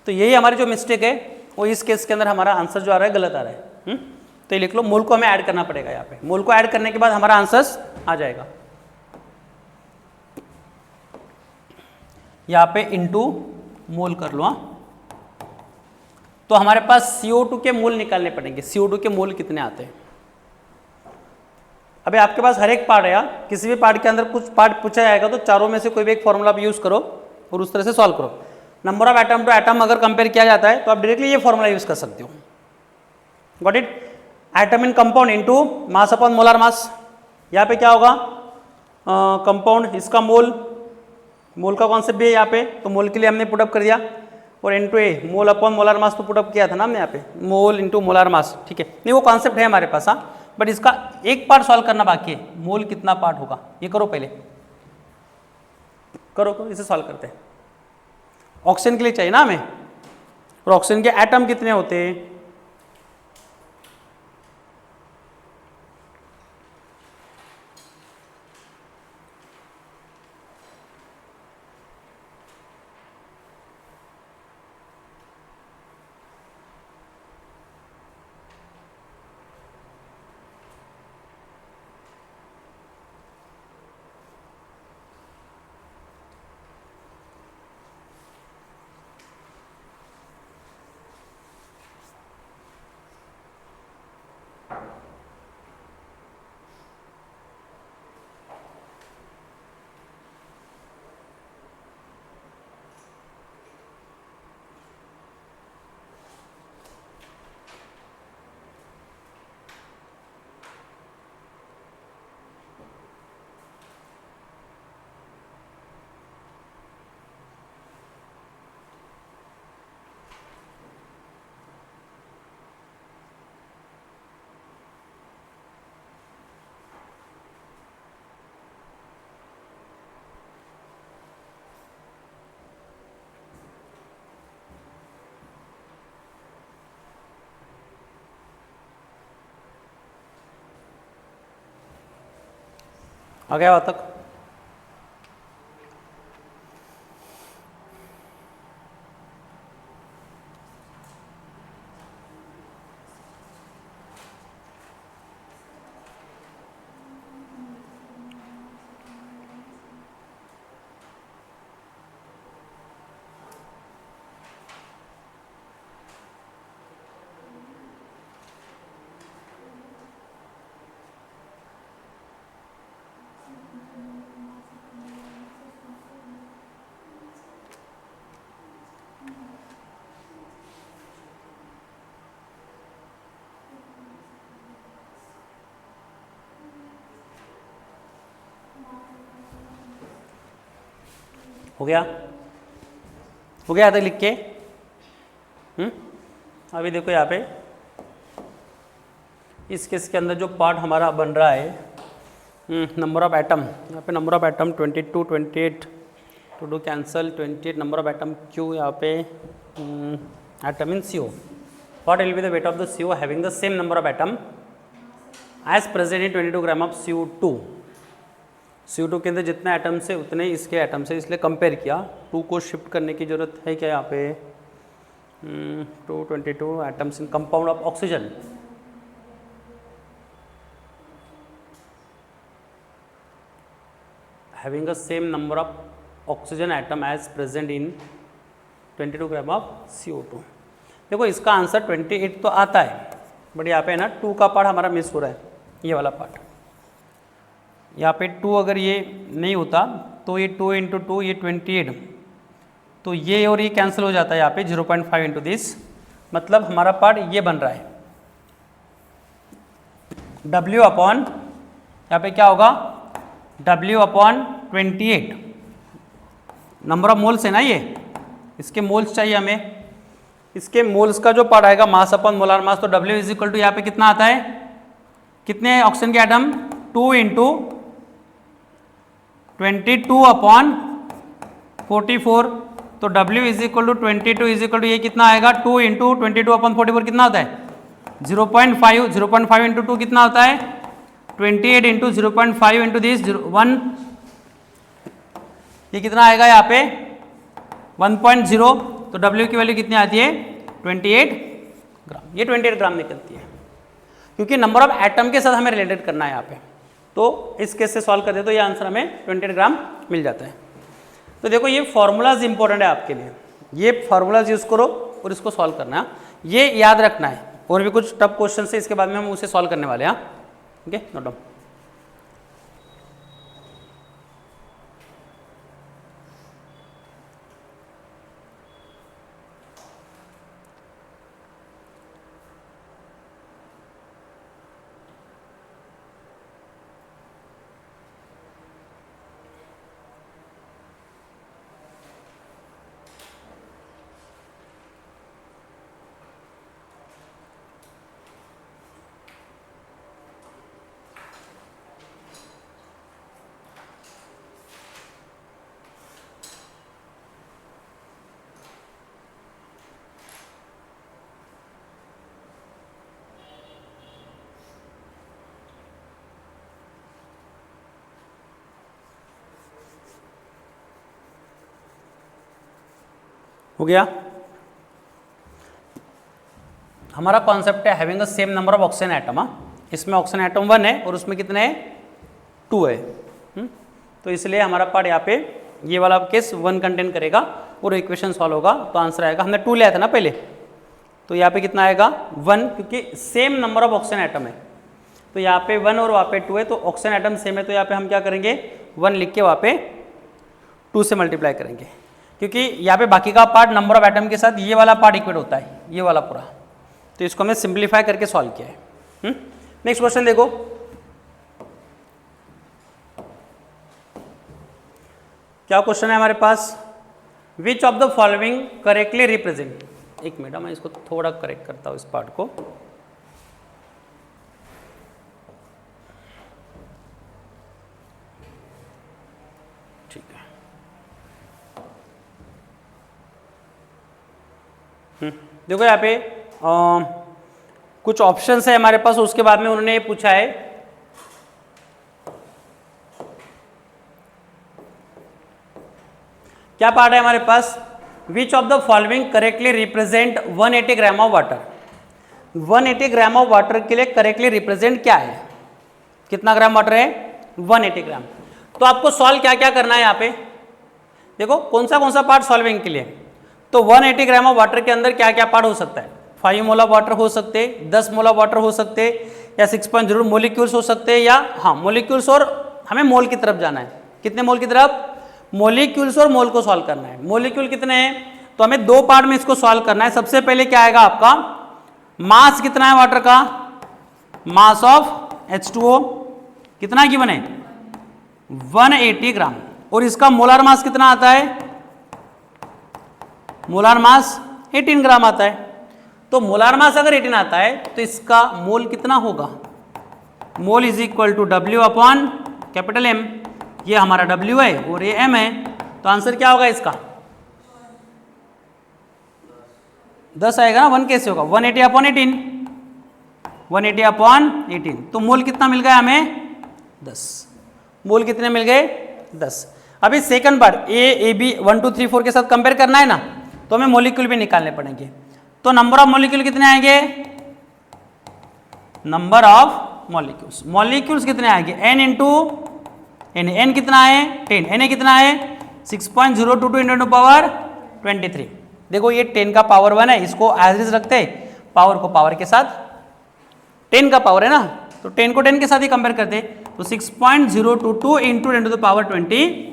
तो यही हमारी जो मिस्टेक है वो इस केस के अंदर हमारा आंसर जो आ रहा है गलत आ रहा है। तो ये लिख लो, मोल को हमें ऐड करना पड़ेगा यहाँ पे। मोल को ऐड करने के बाद हमारा आंसर आ जाएगा यहाँ पे इंटू मोल कर लो। हाँ, तो हमारे पास CO2 के मोल निकालने पड़ेंगे। CO2 के मोल कितने आते हैं? अभी आपके पास हर एक पार्ट है, किसी भी पार्ट के अंदर कुछ पार्ट पूछा जाएगा तो चारों में से कोई भी एक फॉर्मूला आप यूज करो और उस तरह से सॉल्व करो। Number of atom to atom अगर कंपेयर किया जाता है तो आप डायरेक्टली ये फॉर्मूला यूज कर सकते हो। Got it? Atom in compound into mass upon molar mass. यहाँ पे क्या होगा? कंपाउंड, इसका मोल, मोल का कॉन्सेप्ट भी है यहाँ पे, तो मोल के लिए हमने पुटअप कर दिया। और इनटू ए, मोल अपॉन मोलर मास तो पुटअप किया था ना हमने यहाँ पे, मोल इनटू मोलर मास। ठीक है, नहीं वो कॉन्सेप्ट है हमारे पास। हाँ, बट इसका एक पार्ट सॉल्व करना बाकी है। मोल कितना पार्ट होगा ये करो, पहले करो, इसे सॉल्व करते हैं। ऑक्सीजन के लिए चाहिए ना हमें, और ऑक्सीजन के एटम कितने होते हैं? आ गया वहाँ तक? हो गया? हो गया तक लिख के? अभी देखो यहाँ पे इस केस के अंदर जो पार्ट हमारा बन रहा है, नंबर ऑफ एटम, यहाँ पे number of atom 22, 28 to do cancel, 28 number of atom क्यू, यहाँ पे atom in CO. What will be the weight of the CO having the same number of atom as present in 22 gram of CO2? CO2 के अंदर जितने atom से उतने इसके atom से, इसलिए कंपेयर किया। 2 को शिफ्ट करने की जरूरत है क्या यहाँ पे? 222 atoms in compound of oxygen, having the same number of oxygen atom as present in 22 gram of CO2। देखो इसका आंसर 28 तो आता है, बट यहाँ पे ना 2 का पार्ट हमारा मिस हो रहा है, ये वाला पार्ट। यहाँ पे 2 अगर ये नहीं होता तो ये 2 इंटू 2 ये 28, तो ये और ये कैंसिल हो जाता है यहाँ पे 0.5 इंटू दिस, मतलब हमारा पार्ट ये बन रहा है W अपॉन, यहाँ पे क्या होगा? W upon 28 number of moles है ना, ये इसके मोल्स चाहिए हमें। इसके मोल्स का जो पार्ट आएगा मास अपॉन मोलार मास, तो W इज इक्वल टू यहाँ पे कितना आता है? कितने ऑक्सीजन के एटम? 2 इंटू 22 अपॉन 44, तो W is equal to 22 is equal to ये कितना आएगा? 2 इंटू 22 अपॉन 44 कितना होता है? 0.5, 0.5 इंटू 2 कितना होता है? 28 इंटू 0.5 इंटू दिस 1, ये कितना आएगा यहाँ पे 1.0, तो W की वैल्यू कितनी आती है 28 ग्राम। ये 28 ग्राम निकलती है, क्योंकि नंबर ऑफ एटम के साथ हमें रिलेटेड करना है यहाँ पे। तो इस केस से सॉल्व कर दे तो ये आंसर हमें 28 ग्राम मिल जाता है। तो देखो ये फॉर्मूलाज इंपॉर्टेंट है आपके लिए, ये फॉर्मूलाज यूज करो और इसको सॉल्व करना है, ये याद रखना है। और भी कुछ टफ क्वेश्चन है इसके बाद में हम उसे सॉल्व करने वाले हैं। Okay, note down. हो गया। हमारा कॉन्सेप्ट है having a same number of oxygen atom. इसमें ऑक्सीजन एटम 1 है और उसमें कितने हैं 2 है। तो इसलिए हमारा पार्ट यहाँ पे ये वाला केस 1 कंटेन करेगा और इक्वेशन सॉल्व होगा तो आंसर आएगा। हमने 2 लिया था ना पहले, तो यहाँ पे कितना आएगा 1, क्योंकि same number of oxygen atom है। तो यहाँ पे 1 और वहाँ पे 2 है, तो ऑक्सीजन एटम सेम है, तो यहाँ पे हम क्या करेंगे 1 लिख के वहाँ पे 2 से मल्टीप्लाई करेंगे, क्योंकि यहाँ पे बाकी का पार्ट नंबर ऑफ एटम के साथ ये वाला पार्ट इक्वेट होता है, ये वाला पूरा। तो इसको हमने सिंप्लीफाई करके सॉल्व किया है। नेक्स्ट क्वेश्चन देखो, क्या क्वेश्चन है हमारे पास, which of the following correctly represent. एक मिनट मैं इसको थोड़ा करेक्ट करता हूँ इस पार्ट को। ठीक है, देखो यहाँ पे कुछ ऑप्शंस है हमारे पास, उसके बाद में उन्होंने ये पूछा है क्या पार्ट है हमारे पास, which of the following correctly represent 180 gram of water. 180 gram of water के लिए करेक्टली रिप्रेजेंट क्या है, कितना ग्राम वाटर है 180 ग्राम। तो आपको सॉल्व क्या क्या करना है यहाँ पे, देखो कौन सा पार्ट सॉल्विंग के लिए। तो 180 ग्राम ऑफ वाटर के अंदर क्या क्या पार्ट हो सकता है, 5 मोल ऑफ वाटर हो सकते, 10 मोल ऑफ वाटर हो सकते, या 6.0 मोलिक्यूल्स हो सकते, या हाँ मोलिक्यूल्स, और हमें मोल की तरफ जाना है। कितने मोल की तरफ, मोलिक्यूल्स और मोल को सॉल्व करना है। मोलिक्यूल कितने हैं, तो हमें 2 पार्ट में इसको सॉल्व करना है। सबसे पहले क्या आएगा आपका, मास कितना है वाटर का, मास ऑफ H2O कितना गिवन है 180 ग्राम, और इसका मोलार मास कितना आता है, मोलार मास 18 ग्राम आता है। तो मोलार मास अगर 18 आता है तो इसका मोल कितना होगा, mole is equal to W upon capital M। ये हमारा W है और ये M है, तो आंसर क्या होगा इसका 10 आएगा ना। 1 कैसे होगा, 180 अपॉन 18, 180 अपॉन 18, तो मोल कितना मिल गया हमें 10। मोल कितने मिल गए 10। अभी सेकंड पार्ट AB 1 2 3 4 के साथ कंपेयर करना है ना, तो हमें मोलिक्यूल भी निकालने पड़ेंगे। तो नंबर ऑफ मोलिक्यूल कितने आएंगे, नंबर ऑफ मॉलिक्यूल्स, मॉलिक्यूल्स कितने आएंगे n इंटू एन, एन कितना है 10, एन कितना है 6.022 इंटू पावर 23। देखो ये 10 का पावर 1 है, इसको एज इज रखते, पावर को पावर के साथ, 10 का पावर है ना, तो 10 को 10 के साथ ही कंपेयर करते, तो 6.022 into 10 to the power 24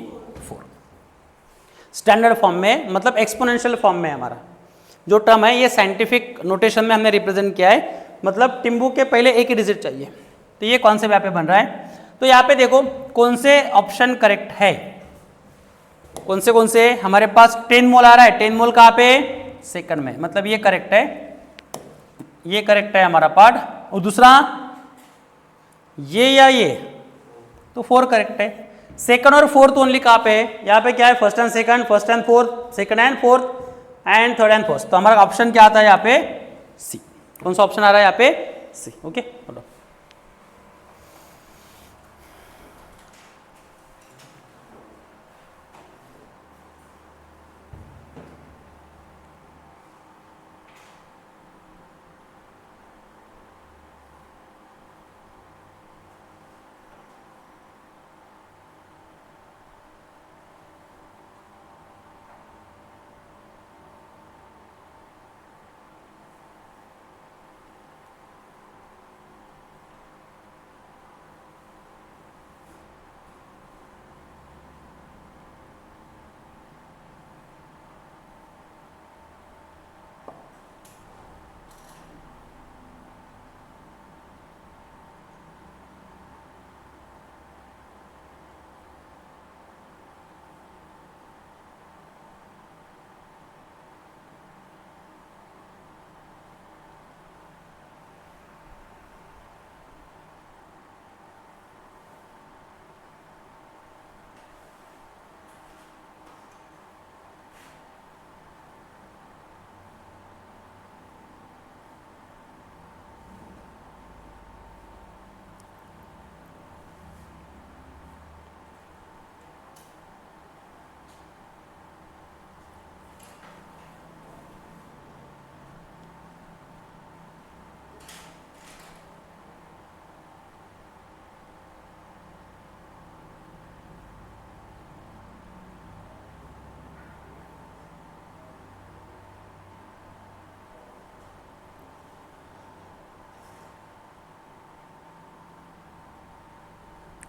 standard form में, मतलब एक्सपोनेंशियल फॉर्म में। हमारा जो टर्म है ये साइंटिफिक नोटेशन में हमने रिप्रेजेंट किया है, मतलब टिम्बू के पहले एक ही डिजिट चाहिए। तो ये कॉन्सेप्ट यहाँ पे बन रहा है। तो यहाँ पे देखो कौन से ऑप्शन करेक्ट है, कौन से हमारे पास 10 मोल आ रहा है, 10 मोल कहाँ पे सेकंड में, मतलब ये करेक्ट है, ये करेक्ट है हमारा पार्ट। और दूसरा ये या ये, तो 4 करेक्ट है। सेकंड और फोर्थ ओनली कहाँ पे है, यहाँ पे क्या है first and second, first and fourth, second and fourth, and third and fourth. तो हमारा ऑप्शन क्या आता है यहाँ पे सी। कौन सा ऑप्शन आ रहा है यहाँ पे सी। ओके,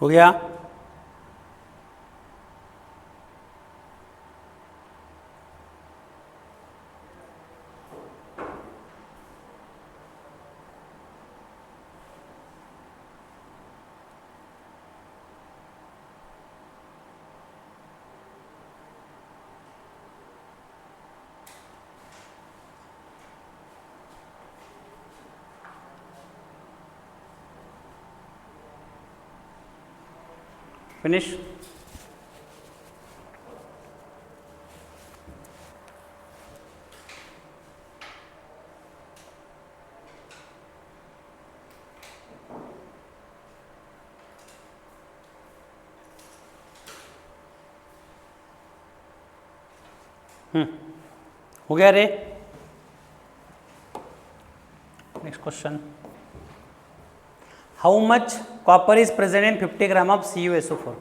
हो गया। फिनिश। हो गया रे। Next question, how much copper is present in 50 gram of CuSO4?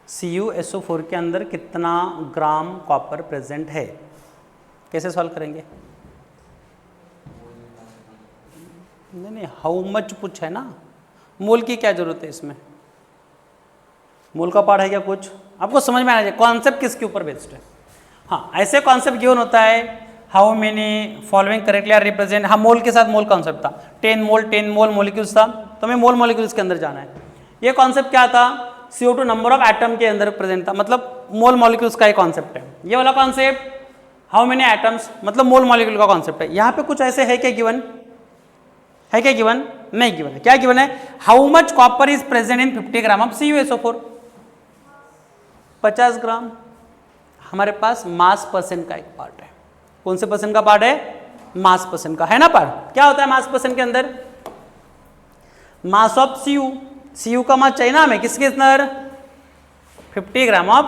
CuSO4 के अंदर कितना ग्राम कॉपर प्रेजेंट है? कैसे सॉल्व करेंगे? नहीं, हाउ मच पूछा है ना, मोल की क्या जरूरत है इसमें? मोल का पार्ट है क्या कुछ? आपको समझ में आना चाहिए कॉन्सेप्ट किसके ऊपर बेस्ड है। हाँ, ऐसे कॉन्सेप्ट गिवन होता है, how many following correctly are represent. हाँ, मोल के साथ मोल कॉन्सेप्ट था, 10 मोल मॉलिक्यूल्स था, तो हमें मोल मॉलिक्यूल्स के अंदर जाना है। ये कॉन्सेप्ट क्या था? CO2 नंबर ऑफ एटम के अंदर प्रेजेंट था, मतलब मोल मॉलिक्यूल्स का एक कॉन्सेप्ट है। ये वाला कॉन्सेप्ट हाउ मेनी एटम्स, मतलब मोल मॉलिक्यूल का कॉन्सेप्ट है। यहाँ पे कुछ ऐसे है क्या गिवन? है क्या गिवन? नहीं गिवन है। क्या गिवन है? How much copper is present in 50 gram of CuSO4? 50 ग्राम। हमारे पास मास परसेंट का एक पार्ट है। कौन से परसेंट का पार्ट है? मास परसेंट का, है ना पार्ट। क्या होता है मास परसेंट के अंदर? मास ऑफ Cu का मास चाहिए ना हमें, किसके अंदर? 50 ग्राम ऑफ।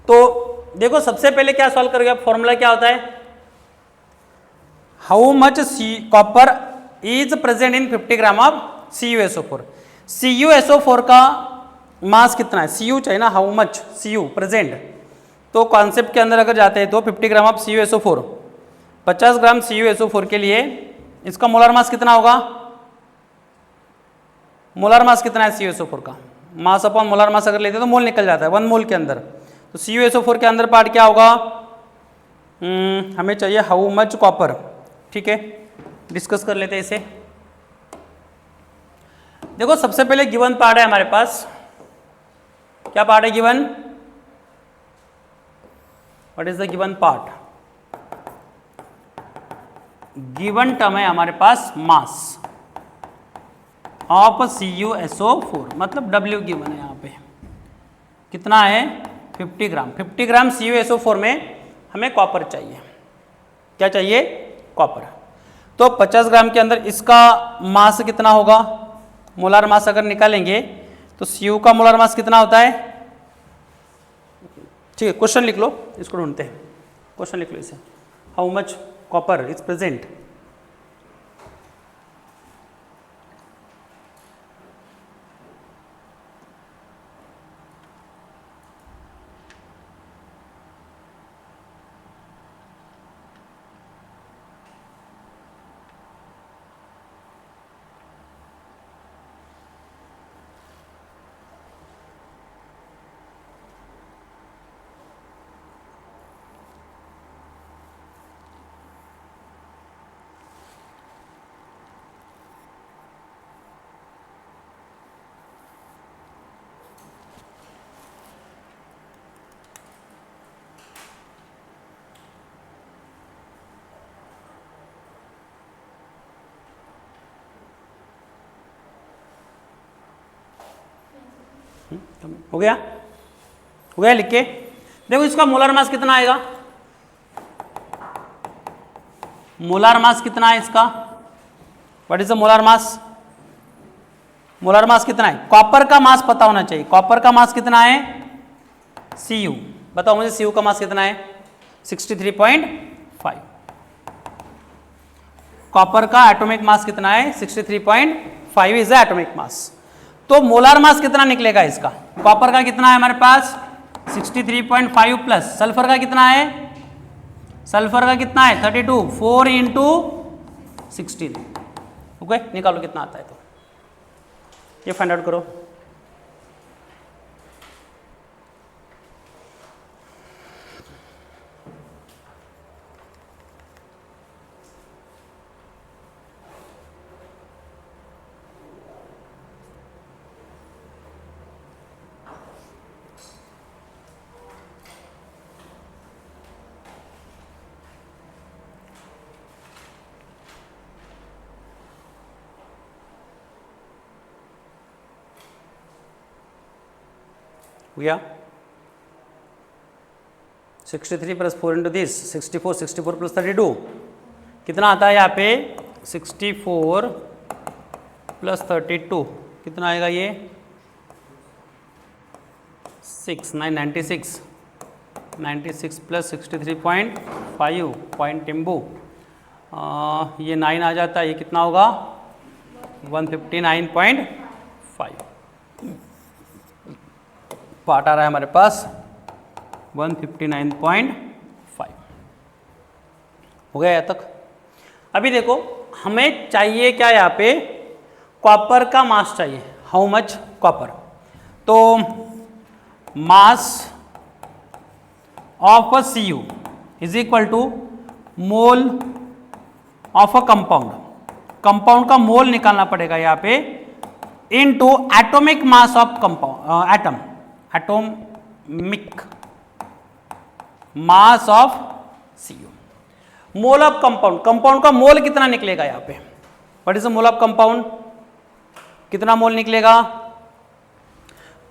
तो देखो सबसे पहले क्या सॉल्व करोगे, फॉर्मूला क्या होता है? How much copper is present in 50 gram of CuSO4? CuSO4 का मास कितना है? Cu चाहिए ना, हाउ मच Cu प्रेजेंट। तो कॉन्सेप्ट के अंदर अगर जाते हैं तो 50 gram of CuSO4, 50 gram CuSO4 के लिए इसका मोलर मास कितना होगा? मोलर मास कितना है CuSO4 का? मास अपॉन मोलर मास अगर लेते हैं तो मोल निकल जाता है 1 मोल के अंदर। तो CuSO4 के अंदर पार्ट क्या होगा? हमें चाहिए हाउ मच कॉपर। ठीक है, डिस्कस कर लेते हैं इसे। देखो सबसे पहले गिवन पार्ट है हमारे पास। क्या पार्ट है given? What is the given part? Given term है हमारे पास मास ऑफ CuSO4, मतलब W गिवन है यहाँ पे। कितना है? 50 ग्राम। 50 ग्राम CuSO4 में हमें कॉपर चाहिए। क्या चाहिए? कॉपर। तो 50 ग्राम के अंदर इसका मास कितना होगा? मोलार मास अगर निकालेंगे तो Cu का मोलार मास कितना होता है? ठीक है, क्वेश्चन लिख लो, इसको ढूंढते हैं। क्वेश्चन लिख लो इसे, how much copper is present. हो गया? हो गया लिख के। देखो इसका मोलर मास कितना आएगा? मोलर मास कितना है इसका? What is the molar mass? Molar mass कितना है? कॉपर का मास पता होना चाहिए। कॉपर का मास कितना है? Cu बताओ मुझे, Cu का मास कितना है? 63.5। कॉपर का एटॉमिक मास कितना है? 63.5 इज द एटॉमिक मास। तो मोलार मास कितना निकलेगा इसका? कॉपर का कितना है हमारे पास? 63.5 प्लस सल्फर का कितना है? सल्फर का कितना है? 32। 4 इंटू 16। ओके, निकालो कितना आता है। तो ये फाइंड आउट करो। गया 63 प्लस 4 इंटू दिस 64, 64 प्लस 32 कितना आता है यहाँ पे 64 प्लस 32 कितना आएगा ये 96 प्लस 63.5 पॉइंट टिम्बू ये 9 आ जाता है, ये कितना होगा 159.5 पार्ट आ रहा है हमारे पास 159.5 हो गया यहाँ तक। अभी देखो हमें चाहिए क्या यहाँ पे कॉपर का मास चाहिए, हाउ मच कॉपर। तो mass of a Cu is equal to mole of a compound, compound का मोल निकालना पड़ेगा यहाँ पे into atomic mass of compound atom, atomic mass of Cu, mole of compound, compound का mole कितना निकलेगा यहाँ पे, what is the mole of compound, कितना मोल निकलेगा।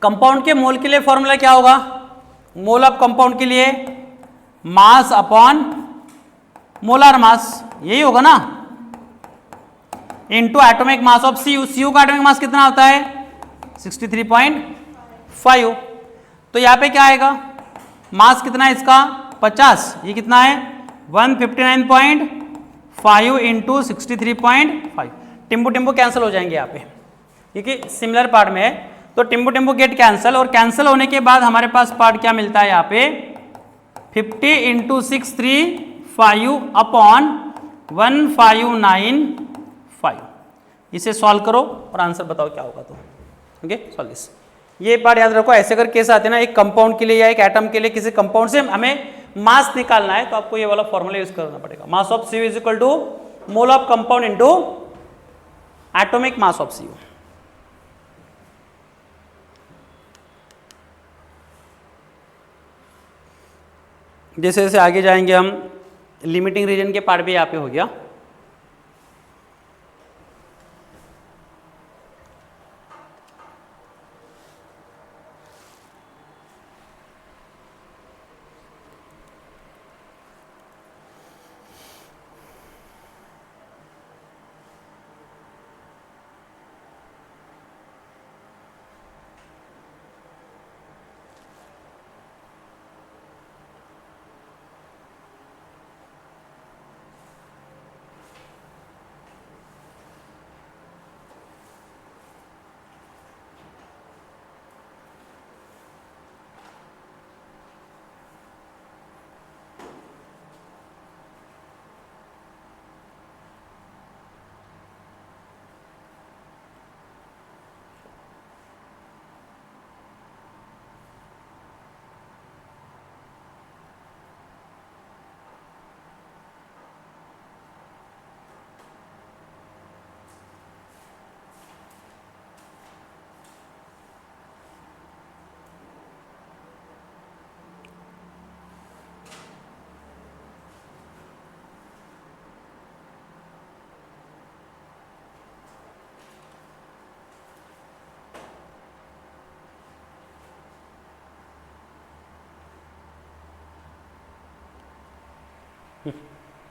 कंपाउंड के मोल के लिए फॉर्मूला क्या होगा, मोल ऑफ कंपाउंड के लिए मास अपॉन मोलार मास, यही होगा ना, into atomic mass of Cu, Cu का एटॉमिक मास कितना होता है 63.5। तो यहाँ पे क्या आएगा, मास कितना है इसका 50, ये कितना है 159.5 इंटू 63.5। टिम्बू टिम्बू कैंसिल हो जाएंगे यहाँ पे, क्योंकि सिमिलर पार्ट में है तो टिम्बू टिम्बू गेट कैंसिल, और कैंसिल होने के बाद हमारे पास पार्ट क्या मिलता है यहाँ पे 50 इंटू 635 अपॉन 1595। इसे सॉल्व करो और आंसर बताओ क्या होगा। तो ओके सॉल्व दिस, ये पार्ट याद रखो, ऐसे अगर केस आते हैं ना एक कंपाउंड के लिए या एक एटम के लिए किसी कंपाउंड से हमें मास निकालना है तो आपको ये वाला फॉर्मूला यूज करना पड़ेगा, mass of Cu is equal to mole of compound into atomic mass of Cu। जैसे जैसे आगे जाएंगे हम, लिमिटिंग रीजन के पार्ट भी यहाँ पे हो गया।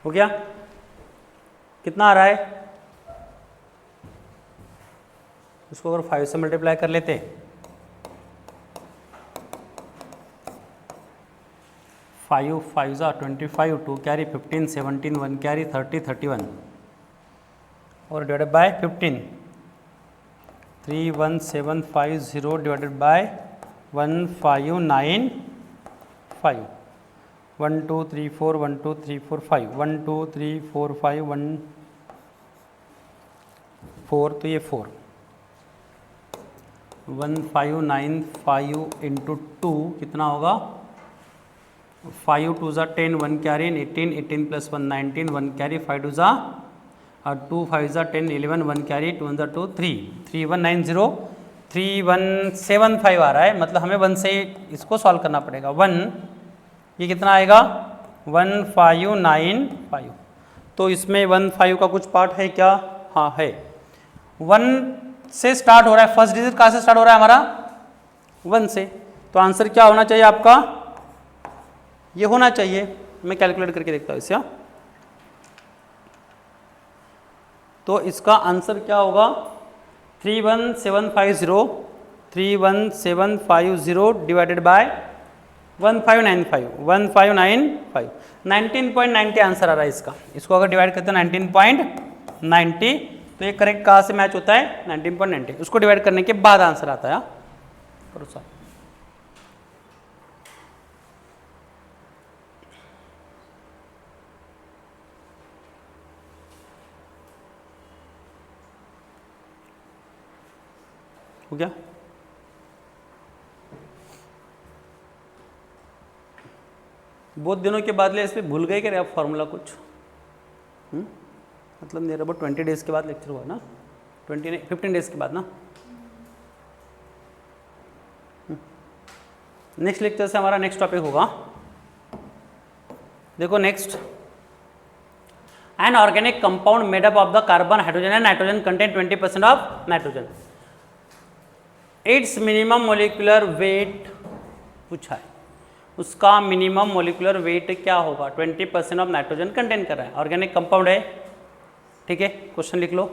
हो गया, कितना आ रहा है, उसको अगर 5 से मल्टीप्लाई कर लेते, 5 5 जा 25, 2 कैरी 15, 17 1 कैरी 30 31 और डिवाइडेड बाय 15, 31750 डिवाइडेड बाय 1595, 1 2 3 4 1 2 3 4 5 1 2 3 4 5 1 4, तो ये 4 1595 इंटू 2 कितना होगा, 5 2 ज़ा 10, 1 कैरी 18, 18 प्लस 1 19, 1 कैरी 5 2 ज़ा 2, 5 ज़ा 10 11, 1 कैरी 2 ज़ा 2 3, 3190 3175 आ रहा है, मतलब हमें 1 से इसको सॉल्व करना पड़ेगा। 1 ये कितना आएगा 1595, तो इसमें 15 का कुछ पार्ट है क्या, हाँ है। 1 से स्टार्ट हो रहा है, फर्स्ट डिजिट कहाँ से स्टार्ट हो रहा है हमारा 1 से, तो आंसर क्या होना चाहिए आपका, ये होना चाहिए। मैं कैलकुलेट करके देखता हूँ इसे। तो इसका आंसर क्या होगा 31750 डिवाइडेड बाय 1595 19.90 आंसर आ रहा है इसका। इसको अगर डिवाइड करते हैं 19.90 तो ये करेक्ट कहाँ से मैच होता है 19.90, उसको डिवाइड करने के बाद आंसर आता है। करो सर। हो गया। बहुत दिनों के बाद ले इसमें भूल गए क्या आप फॉर्मूला कुछ, मतलब मेरा अबाउट 20 डेज के बाद लेक्चर हुआ ना, 15 डेज के बाद ना। नेक्स्ट लेक्चर से हमारा नेक्स्ट टॉपिक होगा, देखो next, an organic compound made up of the carbon hydrogen and nitrogen contain 20% of nitrogen, it's minimum molecular wait पूछा है, उसका मिनिमम मोलिकुलर वेट क्या होगा, 20% ऑफ नाइट्रोजन कंटेन कर रहा है, ऑर्गेनिक कंपाउंड है, ठीक है। क्वेश्चन लिख लो।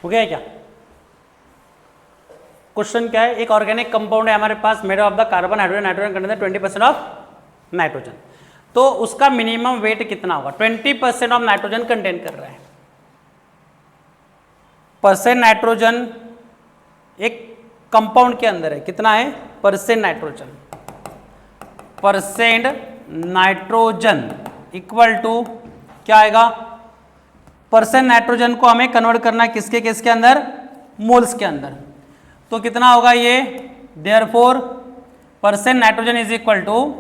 हो गया है क्या? क्वेश्चन क्या है, एक ऑर्गेनिक कंपाउंड है हमारे पास made of the carbon hydrogen nitrogen contain 20% of nitrogen, तो उसका मिनिमम वेट कितना होगा, 20% ऑफ नाइट्रोजन कंटेन कर रहा है। परसेंट नाइट्रोजन एक कंपाउंड के अंदर है, कितना है percent nitrogen, percent nitrogen equal to क्या आएगा, परसेंट नाइट्रोजन को हमें कन्वर्ट करना है किसके केस के अंदर, मोल्स के अंदर, तो कितना होगा ये, therefore percent nitrogen is equal to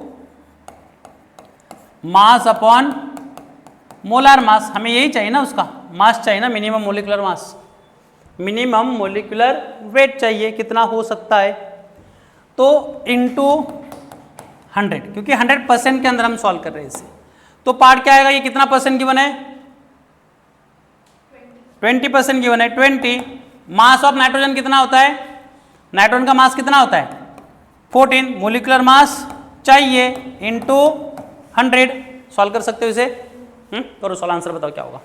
mass upon molar mass, हमें यही चाहिए ना, उसका मास चाहिए ना, minimum molecular mass, minimum molecular weight चाहिए, कितना हो सकता है, तो इनटू 100, क्योंकि 100% के अंदर हम सॉल्व कर रहे हैं इसे, तो पार्ट क्या आएगा, ये कितना परसेंट गिवन है, 20% गिवन है, 20, मास ऑफ नाइट्रोजन कितना होता है, नाइट्रोजन का मास कितना होता है 14, मोलिकुलर मास चाहिए इनटू 100, सॉल्व कर सकते हो इसे, करो सॉल्व, आंसर बताओ क्या होगा।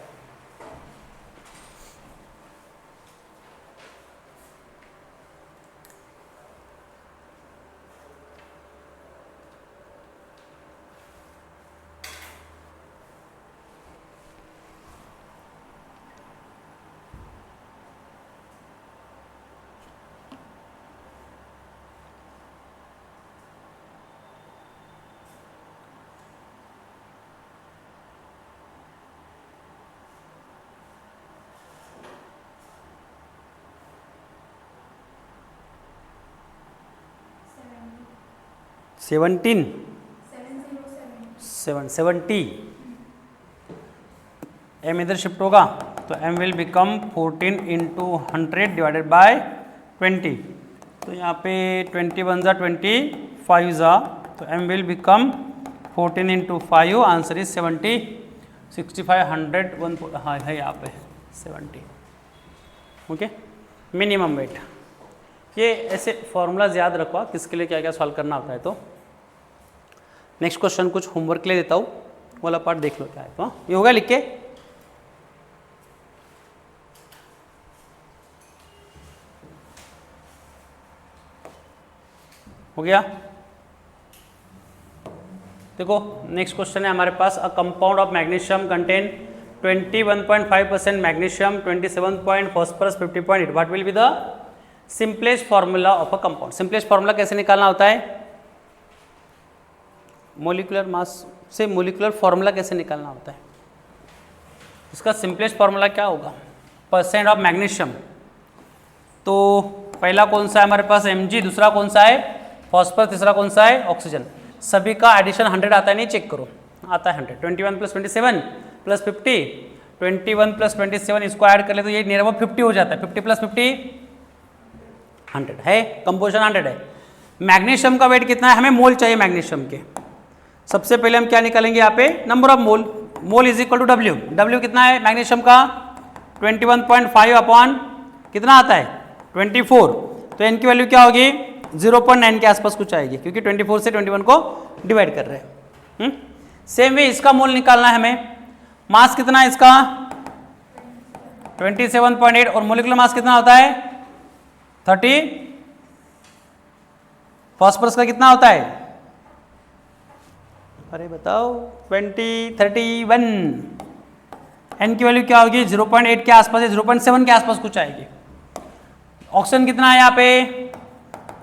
सेवनटीन 70 एम इधर शिफ्ट होगा तो m will become 14 into 100 divided by 20। तो यहाँ पे 21 ज़ा 25 ज़ा, तो m will become 14 into 5, answer is 70, 65, 100, हाँ है यहाँ पे 70। Okay, minimum weight. ये ऐसे फॉर्मूलाज याद रखवा किसके लिए क्या क्या सॉल्व करना होता है। तो नेक्स्ट क्वेश्चन कुछ होमवर्क ले देता हूँ, वाला पार्ट देख लो क्या है। तो ये होगा लिख के, हो गया। देखो नेक्स्ट क्वेश्चन है हमारे पास, a compound of magnesium contain 21.5% magnesium, 27 phosphorus, 50.8, what will be the simplest formula of a compound. Simplest formula कैसे निकालना होता है, मोलिकुलर मास से मोलिकुलर फॉर्मूला कैसे निकालना होता है। इसका सिंपलेस्ट फॉर्मूला क्या होगा, परसेंट ऑफ मैग्नीशियम। तो पहला कौन सा है हमारे पास Mg, दूसरा कौन सा है फॉस्फरस, तीसरा कौन सा है ऑक्सीजन। सभी का एडिशन 100 आता है, नहीं चेक करो, आता है 100। 21 + 27 + 50, 21 + 27 इसको ऐड कर ले तो ये नियर अबाउट 50 हो जाता है। 50 + 50 100 है, कंपोजिशन 100 है। मैग्नीशियम का वेट कितना है, हमें मोल चाहिए मैग्नीशियम के। सबसे पहले हम क्या निकालेंगे यहाँ पे, number of mole, mole is equal to W. W कितना है मैग्नीशियम का 21.5 अपॉन कितना आता है 24, तो एन की वैल्यू क्या होगी 0.9 के आसपास कुछ आएगी, क्योंकि 24 से 21 को डिवाइड कर रहे हैं। सेम वे इसका मोल निकालना है हमें। मास कितना है इसका 27.8 और मोलिकुलर मास कितना होता है 30। फॉस्फरस का कितना होता है, अरे बताओ 31। एन की वैल्यू क्या होगी 0.8 के आसपास, 0.7 के आसपास कुछ आएगी। ऑक्सीजन कितना है यहाँ पे,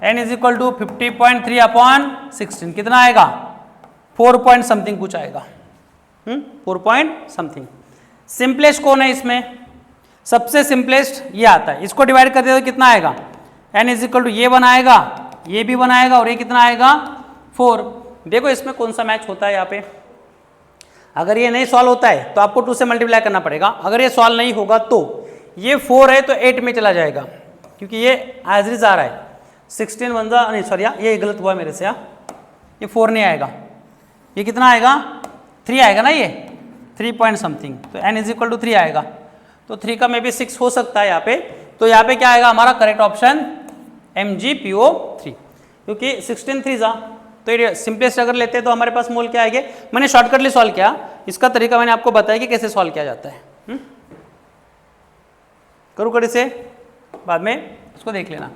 n is equal to 50.3 upon 16, कितना आएगा 4 पॉइंट समथिंग कुछ आएगा, 4 पॉइंट समथिंग। सिंपलेस्ट कौन है इसमें, सबसे सिंपलेस्ट ये आता है। इसको डिवाइड कर दे तो कितना आएगा, n इज इक्वल टू ये बनाएगा, ये भी बनाएगा और ये कितना आएगा 4। देखो इसमें कौन सा मैच होता है यहाँ पे। अगर ये नहीं सॉल्व होता है तो आपको 2 से मल्टीप्लाई करना पड़ेगा। अगर ये सॉल्व नहीं होगा तो ये 4 है तो 8 में चला जाएगा, क्योंकि ये एज इज आ रहा है। 16 1 जा नहीं सॉरी ये गलत हुआ मेरे से, ये 4 नहीं आएगा, ये कितना आएगा 3 आएगा ना, ये 3 पॉइंट समथिंग, तो n इज इक्वल टू 3 आएगा। तो 3 का मे बी 6 हो सकता है यहाँ पे। तो यहाँ पे क्या आएगा हमारा करेक्ट ऑप्शन MgPO3, क्योंकि 16 3 जा, तो ये सिंपलेस्ट अगर लेते हैं तो हमारे पास मोल क्या आएंगे। मैंने शॉर्टकटली सॉल्व किया, इसका तरीका मैंने आपको बताया कि कैसे सॉल्व किया जाता है। करूँ कड़ी से बाद में इसको देख लेना।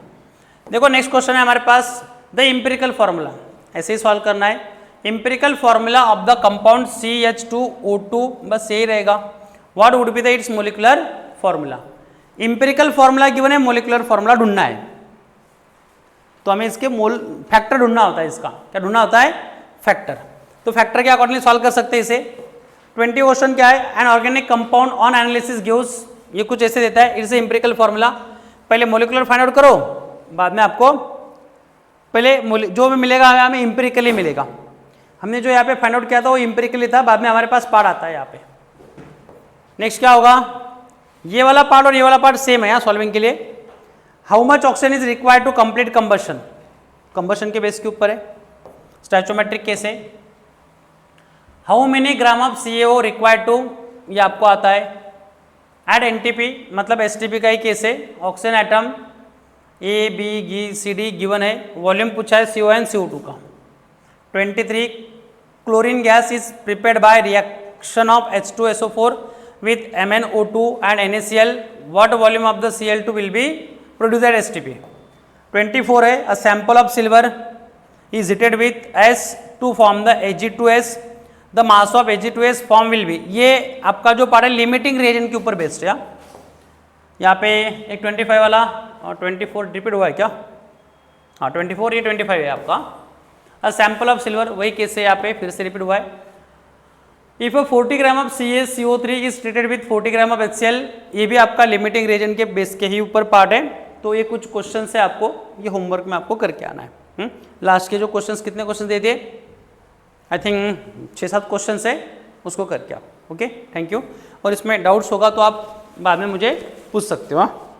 देखो नेक्स्ट क्वेश्चन है हमारे पास, द इम्पेरिकल फॉर्मूला, ऐसे ही सॉल्व करना है। Empirical formula of the compound CH2O2, बस यही रहेगा। What would be the it's molecular formula. Empirical formula given है, मोलिकुलर फॉर्मूला ढूंढना है, तो हमें इसके मोल फैक्टर ढूंढना होता है। इसका क्या ढूंढना होता है, फैक्टर। तो फैक्टर के अकॉर्डिंगली सॉल्व कर सकते हैं इसे। 20 क्वेश्चन क्या है, an organic compound on analysis gives, ये कुछ ऐसे देता है। इट्स एम्पिरिकल फॉर्मूला, पहले मोलिकुलर फाइंड आउट करो, बाद में आपको पहले जो भी मिलेगा हमें एम्पिरिकली मिलेगा। हमने जो यहाँ पे फाइंड आउट किया था वो एम्पिरिकली था, बाद में हमारे पास पार्ट आता है यहाँ पे। नेक्स्ट क्या होगा, ये वाला पार्ट और ये वाला पार्ट सेम है यहाँ सॉल्विंग के लिए। How much oxygen is required to complete combustion, combustion के बेस के ऊपर है। स्टैचोमेट्रिक केस है। How many gram of CaO required to, ये आपको आता है। एड NTP, मतलब STP का ही केस है। Oxygen atom A B C D given है। वॉल्यूम पूछा है CO and CO2 का। 23 chlorine gas is prepared by reaction of H2SO4 with MnO2 and NaCl, what volume of the Cl2 will be produced at STP? 24 है, a sample of silver is heated with S to form the Ag2S, the mass of Ag2S form will be, ये आपका जो part है limiting reagent के ऊपर based है। यहाँ पे एक 25 वाला और 24 रिपीट हुआ है क्या? हाँ 24, ये 25 है आपका। अ सैंपल ऑफ सिल्वर, वही केस है यहाँ पे फिर से रिपीट हुआ है। If 40 gram of CaCO3 is treated with 40 gram of HCl, ये भी आपका लिमिटिंग रिएजेंट के बेस के ही ऊपर पार्ट है। तो ये कुछ क्वेश्चन है, आपको ये होमवर्क में आपको करके आना है। लास्ट के जो क्वेश्चंस, कितने क्वेश्चन दे दिए? आई थिंक 6-7 क्वेश्चन है, उसको करके आप। Okay, thank you. और इसमें डाउट्स होगा तो आप बाद में मुझे पूछ सकते हो। हाँ।